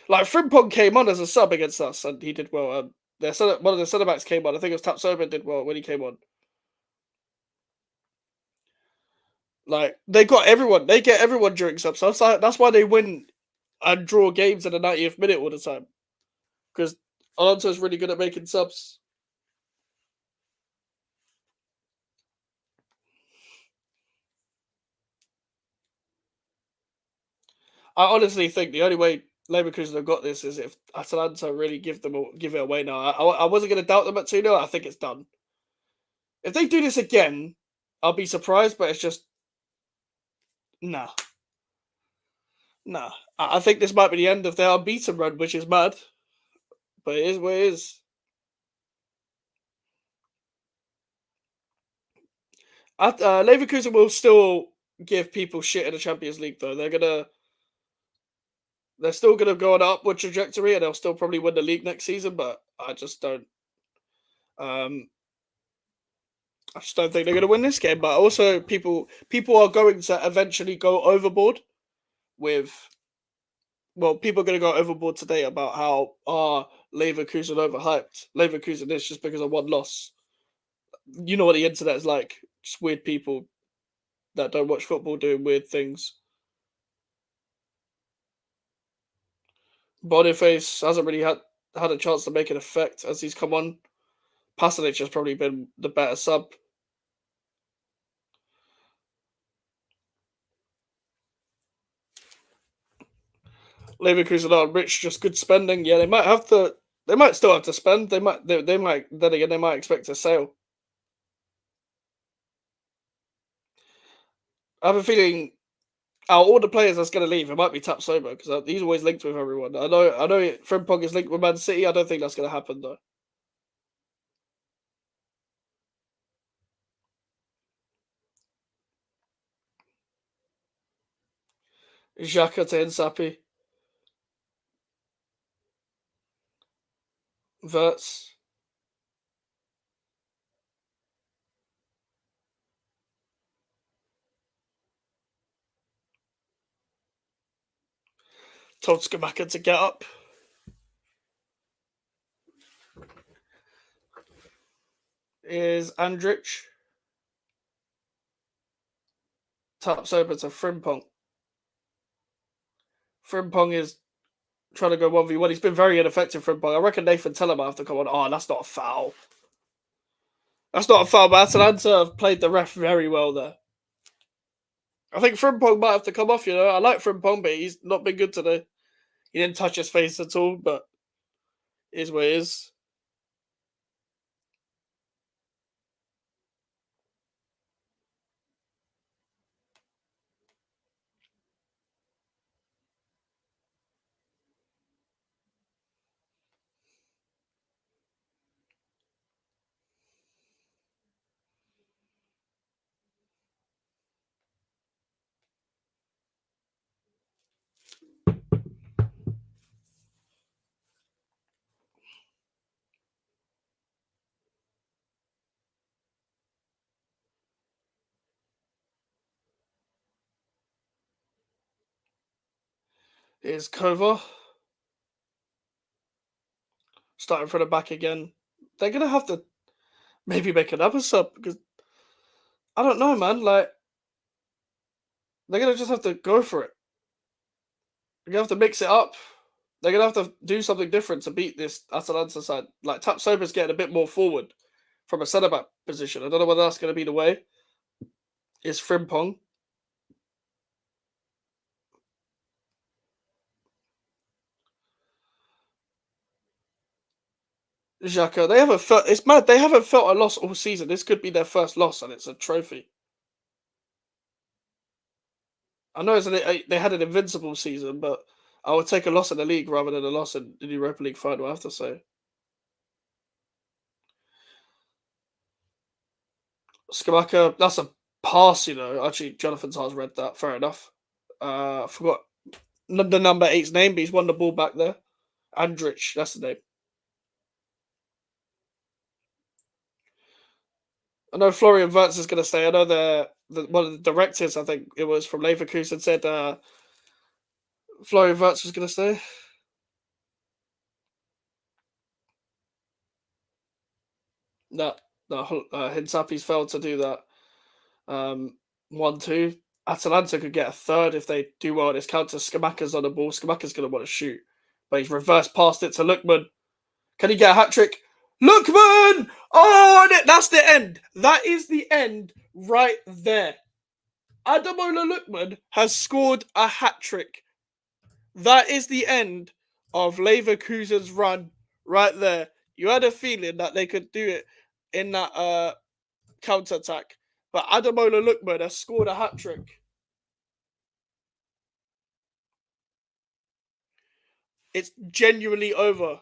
[SPEAKER 1] Like Frimpong came on as a sub against us and he did well. One of the centre backs came on. I think it was Tapsoba did well when he came on. Like they got everyone. They get everyone during subs. So that's why they win and draw games in the 90th minute all the time. Because Alonso's really good at making subs. I honestly think the only way Leverkusen have got this is if Atalanta really give it away now. I wasn't going to doubt them at 2-0. I think it's done. If they do this again, I'll be surprised, but it's just nah. Nah. I think this might be the end of their unbeaten run, which is mad. But it is what it is. Leverkusen will still give people shit in the Champions League though. They're still gonna go on an upward trajectory and they'll still probably win the league next season, but um I just don't think they're gonna win this game. But also people are going to eventually go overboard with people are going to go overboard today about how Leverkusen overhyped. Leverkusen is just because of one loss. You know what the internet is like. Just weird people that don't watch football doing weird things. Boniface hasn't really had a chance to make an effect as he's come on. Pasalic has probably been the better sub. Leverkusen are rich, just good spending. Yeah, they might have to. They might still have to spend. They might. They might. Then again, they might expect a sale. I have a feeling out of all the players that's going to leave, it might be Tapsoba because he's always linked with everyone. I know. Frimpong is linked with Man City. I don't think that's going to happen though. Xhaka to Insapi, Verts. Told Skamaka to get up. Is Andrich. Tapsoba to Frimpong. Frimpong is trying to go 1v1. He's been very ineffective, Frimpong. I reckon Nathan Tell might have to come on. Oh, that's not a foul. That's not a foul, but Atalanta have played the ref very well there. I think Frimpong might have to come off, I like Frimpong, but he's not been good today. He didn't touch his face at all, but it is what it is. Is Kova starting from the back again? They're gonna have to maybe make another sub because I don't know, man. Like they're gonna just have to go for it. They're gonna have to mix it up. They're gonna have to do something different to beat this Atalanta side. Like Tapsoba's getting a bit more forward from a centre back position. I don't know whether that's gonna be the way. Is Frimpong. Xhaka, they haven't felt. It's mad. They haven't felt a loss all season. This could be their first loss, and it's a trophy. I know they had an invincible season, but I would take a loss in the league rather than a loss in the Europa League final. I have to say, Skamaka, that's a pass. Actually, Jonathan Tars read that. Fair enough. I forgot the number 8's name, but he's won the ball back there. Andrich, that's the name. I know Florian Wirtz is going to stay. I know one of the directors, I think it was from Leverkusen, said Florian Wirtz was going to stay. No, Hinsapi's failed to do that. 1-2. Atalanta could get a third if they do well on this counter. Skamaka's on the ball. Skamaka's going to want to shoot, but he's reverse passed it to Lookman. Can he get a hat trick? Lookman! Oh, that's the end. That is the end right there. Adamola Lookman has scored a hat trick. That is the end of Leverkusen's run right there. You had a feeling that they could do it in that counter attack, but Adamola Lookman has scored a hat trick. It's genuinely over.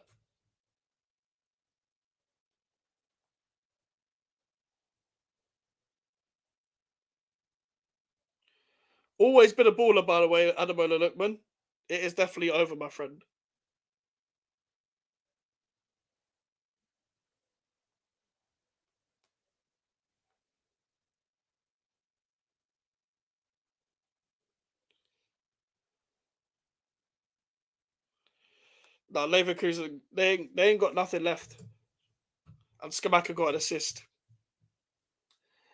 [SPEAKER 1] Always been a baller, by the way, Ademola Lookman. It is definitely over, my friend. No, Leverkusen, they ain't got nothing left. And Skamaka got an assist.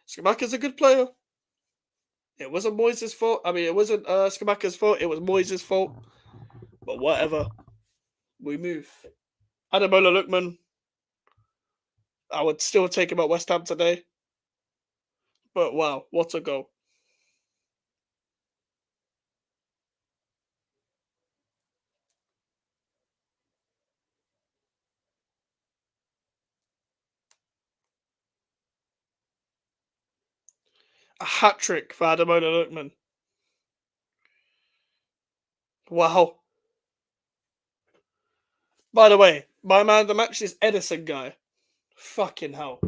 [SPEAKER 1] Skamaka's a good player. It wasn't Moyes' fault. I mean, it wasn't Skamaka's fault. It was Moyes' fault. But whatever. We move. Ademola Lookman, I would still take him at West Ham today. But wow, what a goal. A hat trick for Ademola Lookman. Wow. By the way, my man of the match is Edison guy. Fucking hell.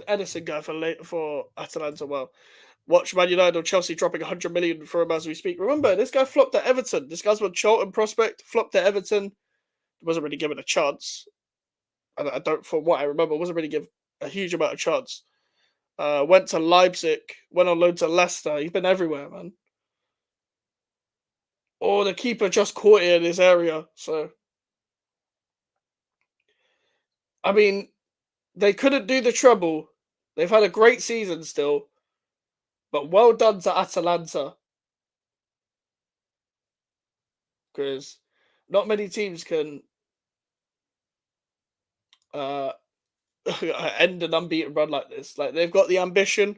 [SPEAKER 1] Edison guy for Atalanta. Well, watch Man United or Chelsea dropping 100 million for him as we speak. Remember, this guy flopped at Everton. This guy's one Charlton prospect, flopped at Everton. Wasn't really given a chance. I don't, from what I remember, wasn't really given a huge amount of chance. Went to Leipzig, went on loan to Leicester. He's been everywhere, man. Oh, the keeper just caught it in this area. So, I mean, they couldn't do the treble. They've had a great season still, but well done to Atalanta because not many teams can uh, end an unbeaten run like this. Like they've got the ambition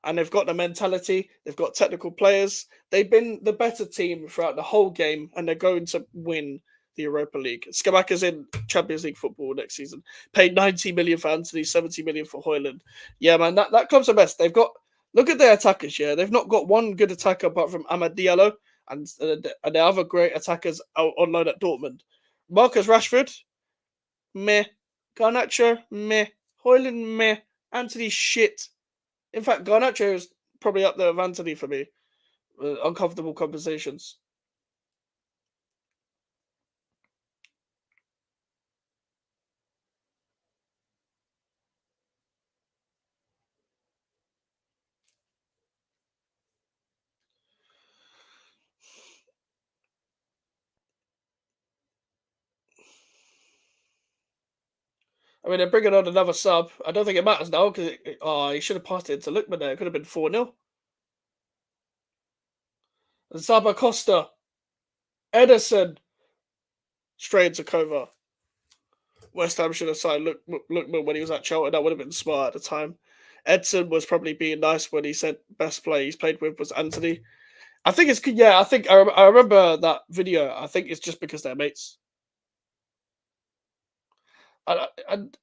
[SPEAKER 1] and they've got the mentality. They've got technical players. They've been the better team throughout the whole game, and they're going to win the Europa League. Skamaka's in Champions League football next season. Paid 90 million for Anthony, 70 million for Højlund. Yeah, man, that comes the best. They've got look at their attackers. Yeah, they've not got one good attacker apart from Amad Diallo and the other great attackers out on loan at Dortmund. Marcus Rashford, meh. Garnacho, meh. Højlund, meh. Anthony, shit. In fact, Garnacho is probably up there with Anthony for me. Uncomfortable conversations. I mean, they're bringing on another sub. I don't think it matters now because he should have passed it to Lookman there. It could have been 4-0. And Saba Costa, Edison, straight into Kova. West Ham should have signed Lookman when he was at Charlton. That would have been smart at the time. Edson was probably being nice when he said best player he's played with was Anthony. I think it's good. Yeah, I think I remember that video. I think it's just because they're mates. And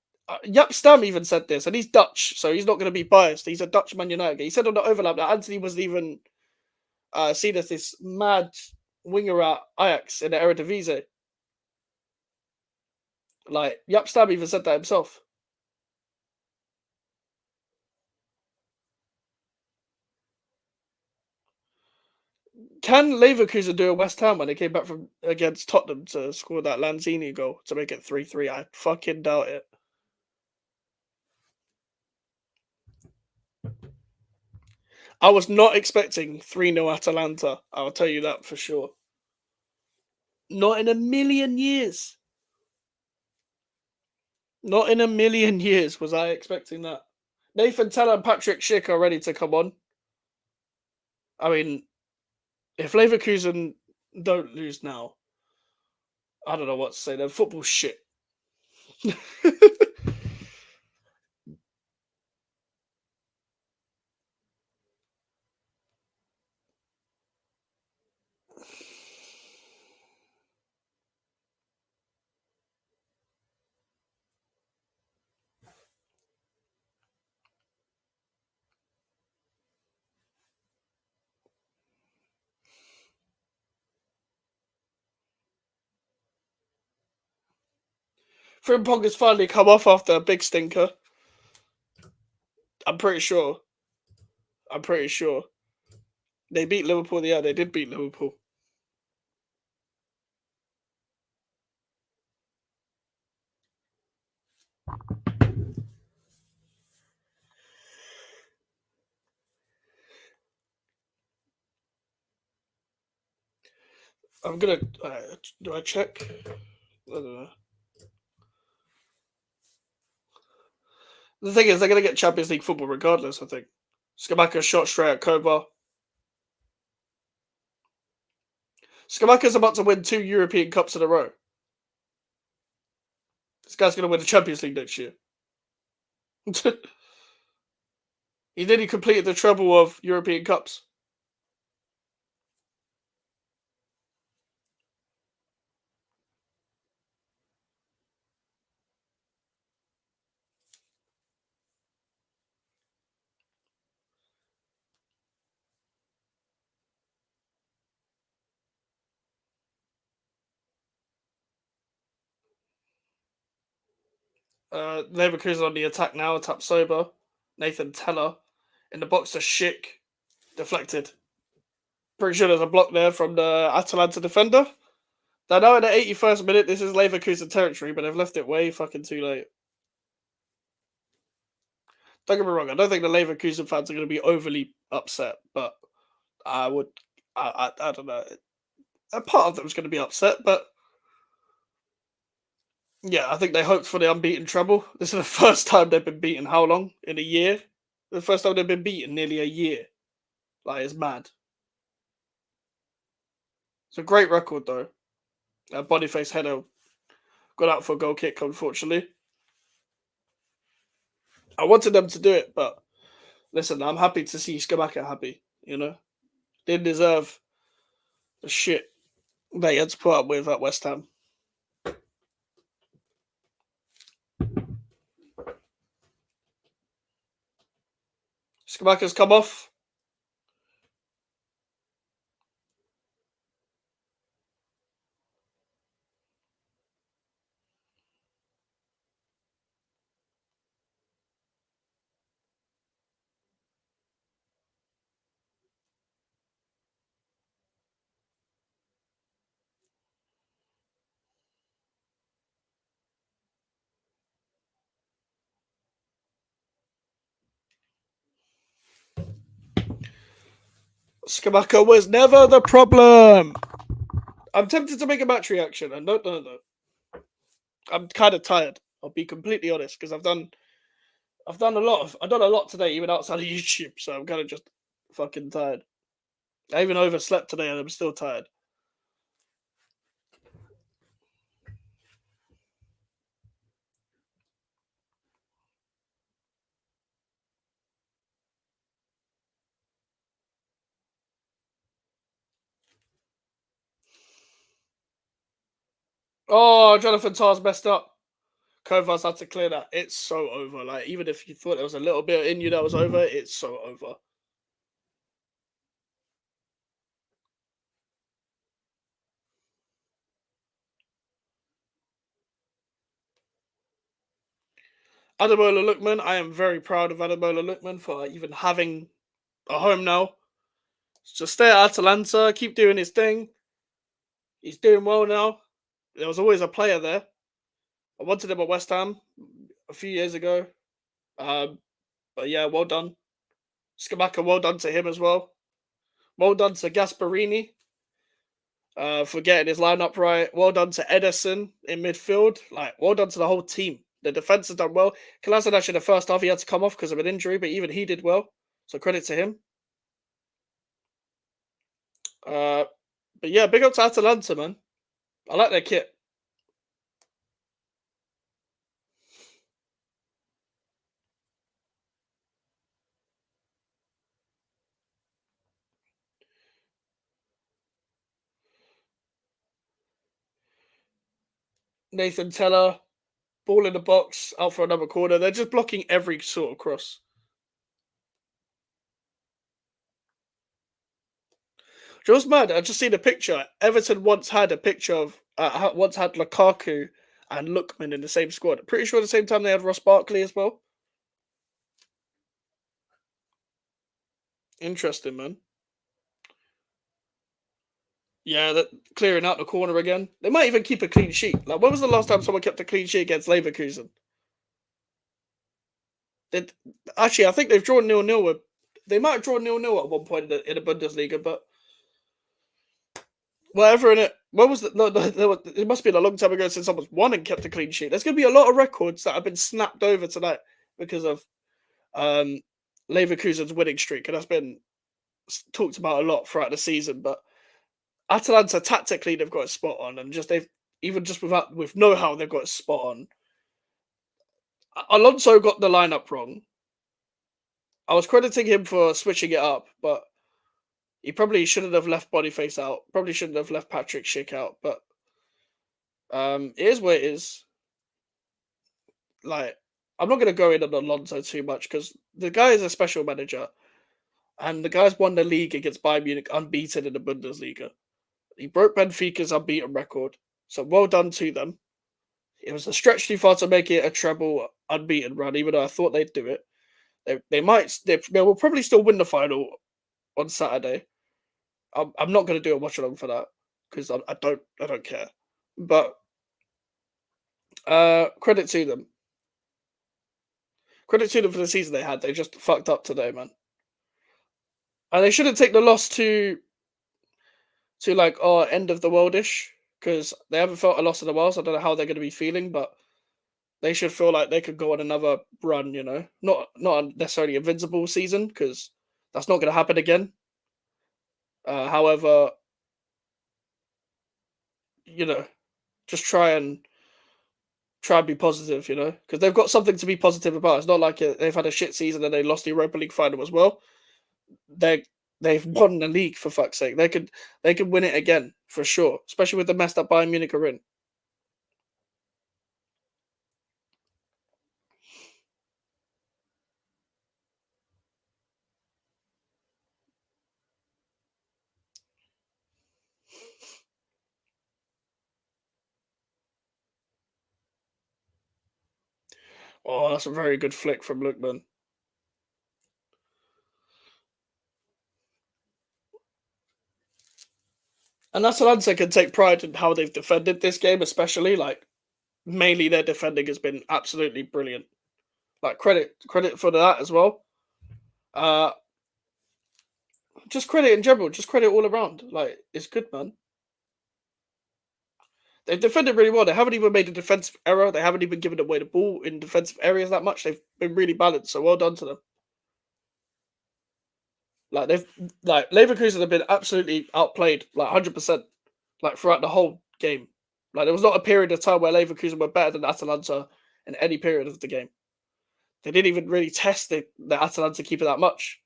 [SPEAKER 1] Yap Stam even said this, and he's Dutch, so he's not going to be biased. He's a Dutch Man United guy. He said on the overlap that Anthony wasn't even seen as this mad winger at Ajax in the Eredivisie. Like Yap Stam even said that himself. Can Leverkusen do a West Ham when they came back from against Tottenham to score that Lanzini goal to make it 3-3? I fucking doubt it. I was not expecting 3-0 Atalanta. I'll tell you that for sure. Not in a million years. Not in a million years was I expecting that. Nathan Teller and Patrick Schick are ready to come on. I mean, if Leverkusen don't lose now, I don't know what to say. Their football shit. Frimpong has finally come off after a big stinker. I'm pretty sure. They beat Liverpool. Yeah, they did beat Liverpool. I'm gonna. Do I check? I don't know. The thing is, they're gonna get Champions League football regardless. I think. Skamaka shot straight at Kovar. Skamaka's about to win 2 European Cups in a row. This guy's gonna win the Champions League next year. He nearly completed the treble of European Cups. Leverkusen on the attack now. Tap sober. Nathan Teller in the box to Schick. Deflected. Pretty sure there's a block there from the Atalanta defender. Now, in the 81st minute, this is Leverkusen territory, but they've left it way fucking too late. Don't get me wrong, I don't think the Leverkusen fans are going to be overly upset, but I would, I don't know. A part of them is going to be upset, but yeah, I think they hoped for the unbeaten treble. This is the first time they've been beaten. How long? In a year? The first time they've been beaten nearly a year. Like, it's mad. It's a great record, though. Boniface header got out for a goal kick, unfortunately. I wanted them to do it, but listen, I'm happy to see Skamaka happy, you know? Didn't deserve the shit they had to put up with at West Ham. Skamaka's come off. Skamaka was never the problem. I'm tempted to make a match reaction, and no. I'm kind of tired. I'll be completely honest because I've done a lot today, even outside of YouTube. So I'm kind of just fucking tired. I even overslept today, and I'm still tired. Oh, Jonathan Tar's messed up. Kovar's had to clear that. It's so over. Like, even if you thought there was a little bit in you that was over, it's so over. Ademola Lookman, I am very proud of Ademola Lookman for even having a home now. Just stay at Atalanta, keep doing his thing. He's doing well now. There was always a player there. I wanted him at West Ham a few years ago. But yeah, well done. Skamaka, well done to him as well. Well done to Gasparini for getting his lineup right. Well done to Ederson in midfield. Like, well done to the whole team. The defense has done well. Kolasinac in the first half, he had to come off because of an injury, but even he did well. So credit to him. But yeah, big up to Atalanta, man. I like their kit. Nathan Teller, ball in the box, out for another corner. They're just blocking every sort of cross. Just mad. I just seen a picture. Everton once had a picture of once had Lukaku and Lookman in the same squad. Pretty sure at the same time they had Ross Barkley as well. Interesting, man. Yeah, that clearing out the corner again. They might even keep a clean sheet. Like, when was the last time someone kept a clean sheet against Leverkusen? They, actually, I think they've drawn 0-0 with. They might have drawn 0-0 at one point in the Bundesliga, but whatever in it. What was the? No, it must have been a long time ago since someone's won and kept a clean sheet. There's going to be a lot of records that have been snapped over tonight because of um, Leverkusen's winning streak, and that's been talked about a lot throughout the season. But Atalanta tactically they've got a spot on, and just they've even just with know-how they've got a spot on. Alonso got the lineup wrong. I was crediting him for switching it up, but he probably shouldn't have left Boniface out. Probably shouldn't have left Patrick Schick out. But it is what it is. Like, I'm not gonna go in on Alonso too much because the guy is a special manager, and the guy's won the league against Bayern Munich unbeaten in the Bundesliga. He broke Benfica's unbeaten record, so well done to them. It was a stretch too far to make it a treble unbeaten run, even though I thought they'd do it. They will probably still win the final on Saturday. I'm not going to do a watch along for that because I don't care. But credit to them. Credit to them for the season they had. They just fucked up today, man. And they shouldn't take the loss to like end of the worldish because they haven't felt a loss in a while. So I don't know how they're going to be feeling, but they should feel like they could go on another run. Not necessarily invincible season because that's not going to happen again. However, you know, just try and be positive, because they've got something to be positive about. It's not like they've had a shit season and they lost the Europa League final as well. They they've won the league for fuck's sake. They could win it again for sure, especially with the mess that Bayern Munich are in. Oh, that's a very good flick from Lookman. And Atalanta can take pride in how they've defended this game, especially like mainly their defending has been absolutely brilliant. Like credit for that as well. Uh, just credit in general, just credit all around. Like it's good, man. They've defended really well. They haven't even made a defensive error. They haven't even given away the ball in defensive areas that much. They've been really balanced. So well done to them. Like Leverkusen have been absolutely outplayed, like 100%, like throughout the whole game. Like there was not a period of time where Leverkusen were better than Atalanta in any period of the game. They didn't even really test the Atalanta keeper that much.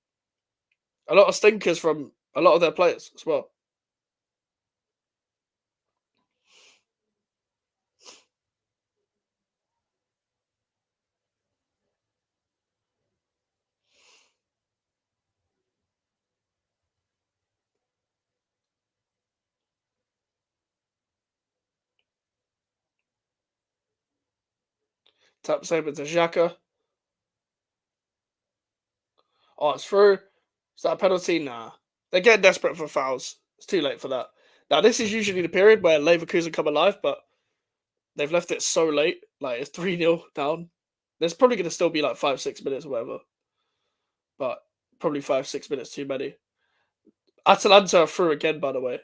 [SPEAKER 1] A lot of stinkers from a lot of their players as well. Tap save into Xhaka. Oh, it's through. Is that a penalty? Nah. They're getting desperate for fouls. It's too late for that. Now, this is usually the period where Leverkusen come alive, but they've left it so late. Like, it's 3-0 down. There's probably going to still be like 5-6 minutes or whatever. But probably 5-6 minutes too many. Atalanta are through again, by the way.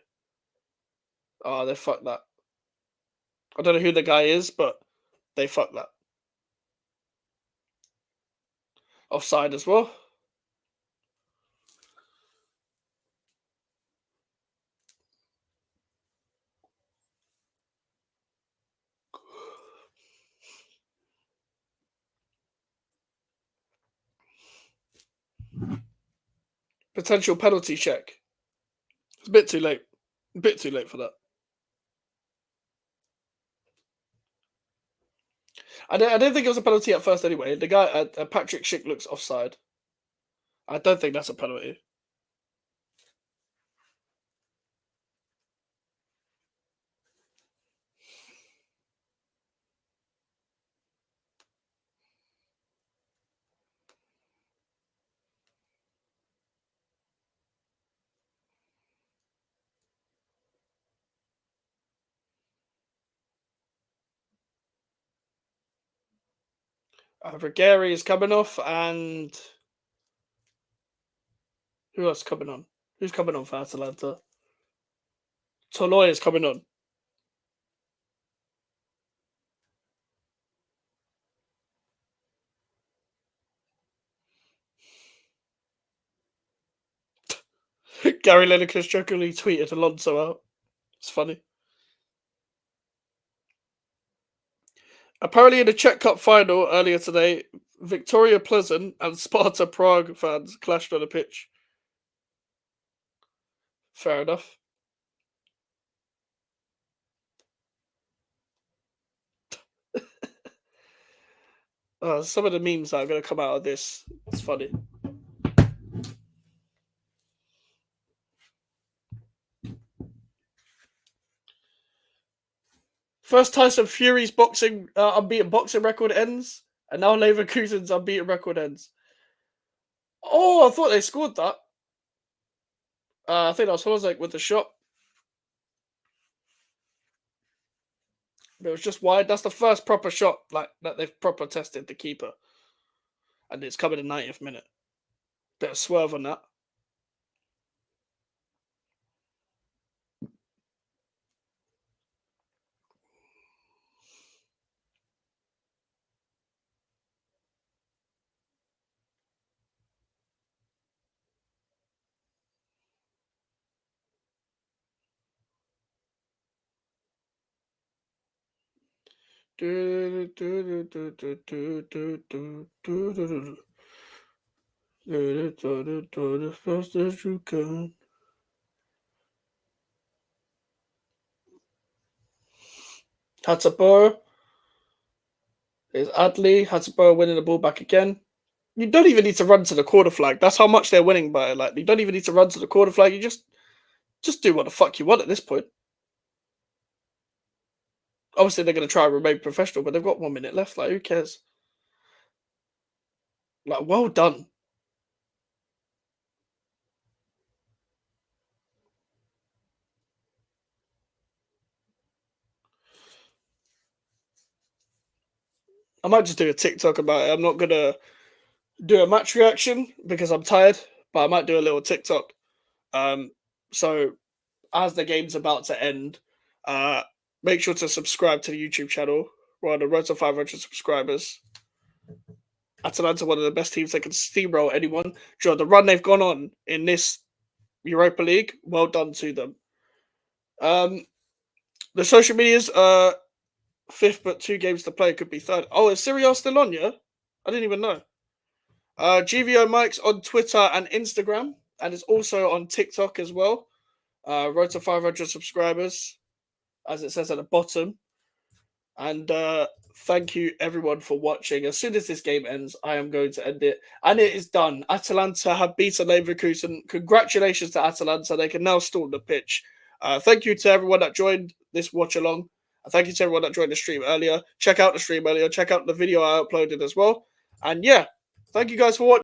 [SPEAKER 1] Oh, they fucked that. I don't know who the guy is, but they fucked that. Offside as well. Potential penalty check. It's a bit too late. A bit too late for that. I don't think it was a penalty at first anyway. The guy, Patrick Schick, looks offside. I don't think that's a penalty. Regari is coming off, and who else coming on? Who's coming on for Atalanta? Toloi is coming on. Gary Lineker jokingly tweeted Alonso out. It's funny. Apparently, in the Czech Cup final earlier today, Victoria Pleasant and Sparta Prague fans clashed on the pitch. Fair enough. Some of the memes that are going to come out of this, it's funny. First Tyson Fury's unbeaten boxing record ends, and now Leverkusen's unbeaten record ends. Oh, I thought they scored that. I think that was Hozek with the shot. It was just wide. That's the first proper shot like that they've proper tested the keeper. And it's coming in the 90th minute. Bit of swerve on that. Fast as you can. Hatsapur is Adley. Hatsapur winning the ball back again. You don't even need to run to the corner flag. That's how much they're winning by. Like, you don't even need to run to the corner flag. You just do what the fuck you want at this point. Obviously, they're going to try and remain professional, but they've got 1 minute left. Like, who cares? Like, well done. I might just do a TikTok about it. I'm not going to do a match reaction because I'm tired, but I might do a little TikTok. So as the game's about to end, make sure to subscribe to the YouTube channel. We're on the road to 500 subscribers. Atalanta, one of the best teams that can steamroll anyone. During the run they've gone on in this Europa League, well done to them. The social medias, fifth, but 2 games to play, could be third. Oh, is Serie still on, yeah? I didn't even know. GVO Mike's on Twitter and Instagram, and it's also on TikTok as well. Road to 500 subscribers, as it says at the bottom. And thank you everyone for watching. As soon as this game ends, I am going to end it. And it is done. Atalanta have beaten Leverkusen. Congratulations to Atalanta. They can now storm the pitch. Thank you to everyone that joined this watch along. Thank you to everyone that joined the stream earlier. Check out the stream earlier. Check out the video I uploaded as well. And yeah, thank you guys for watching.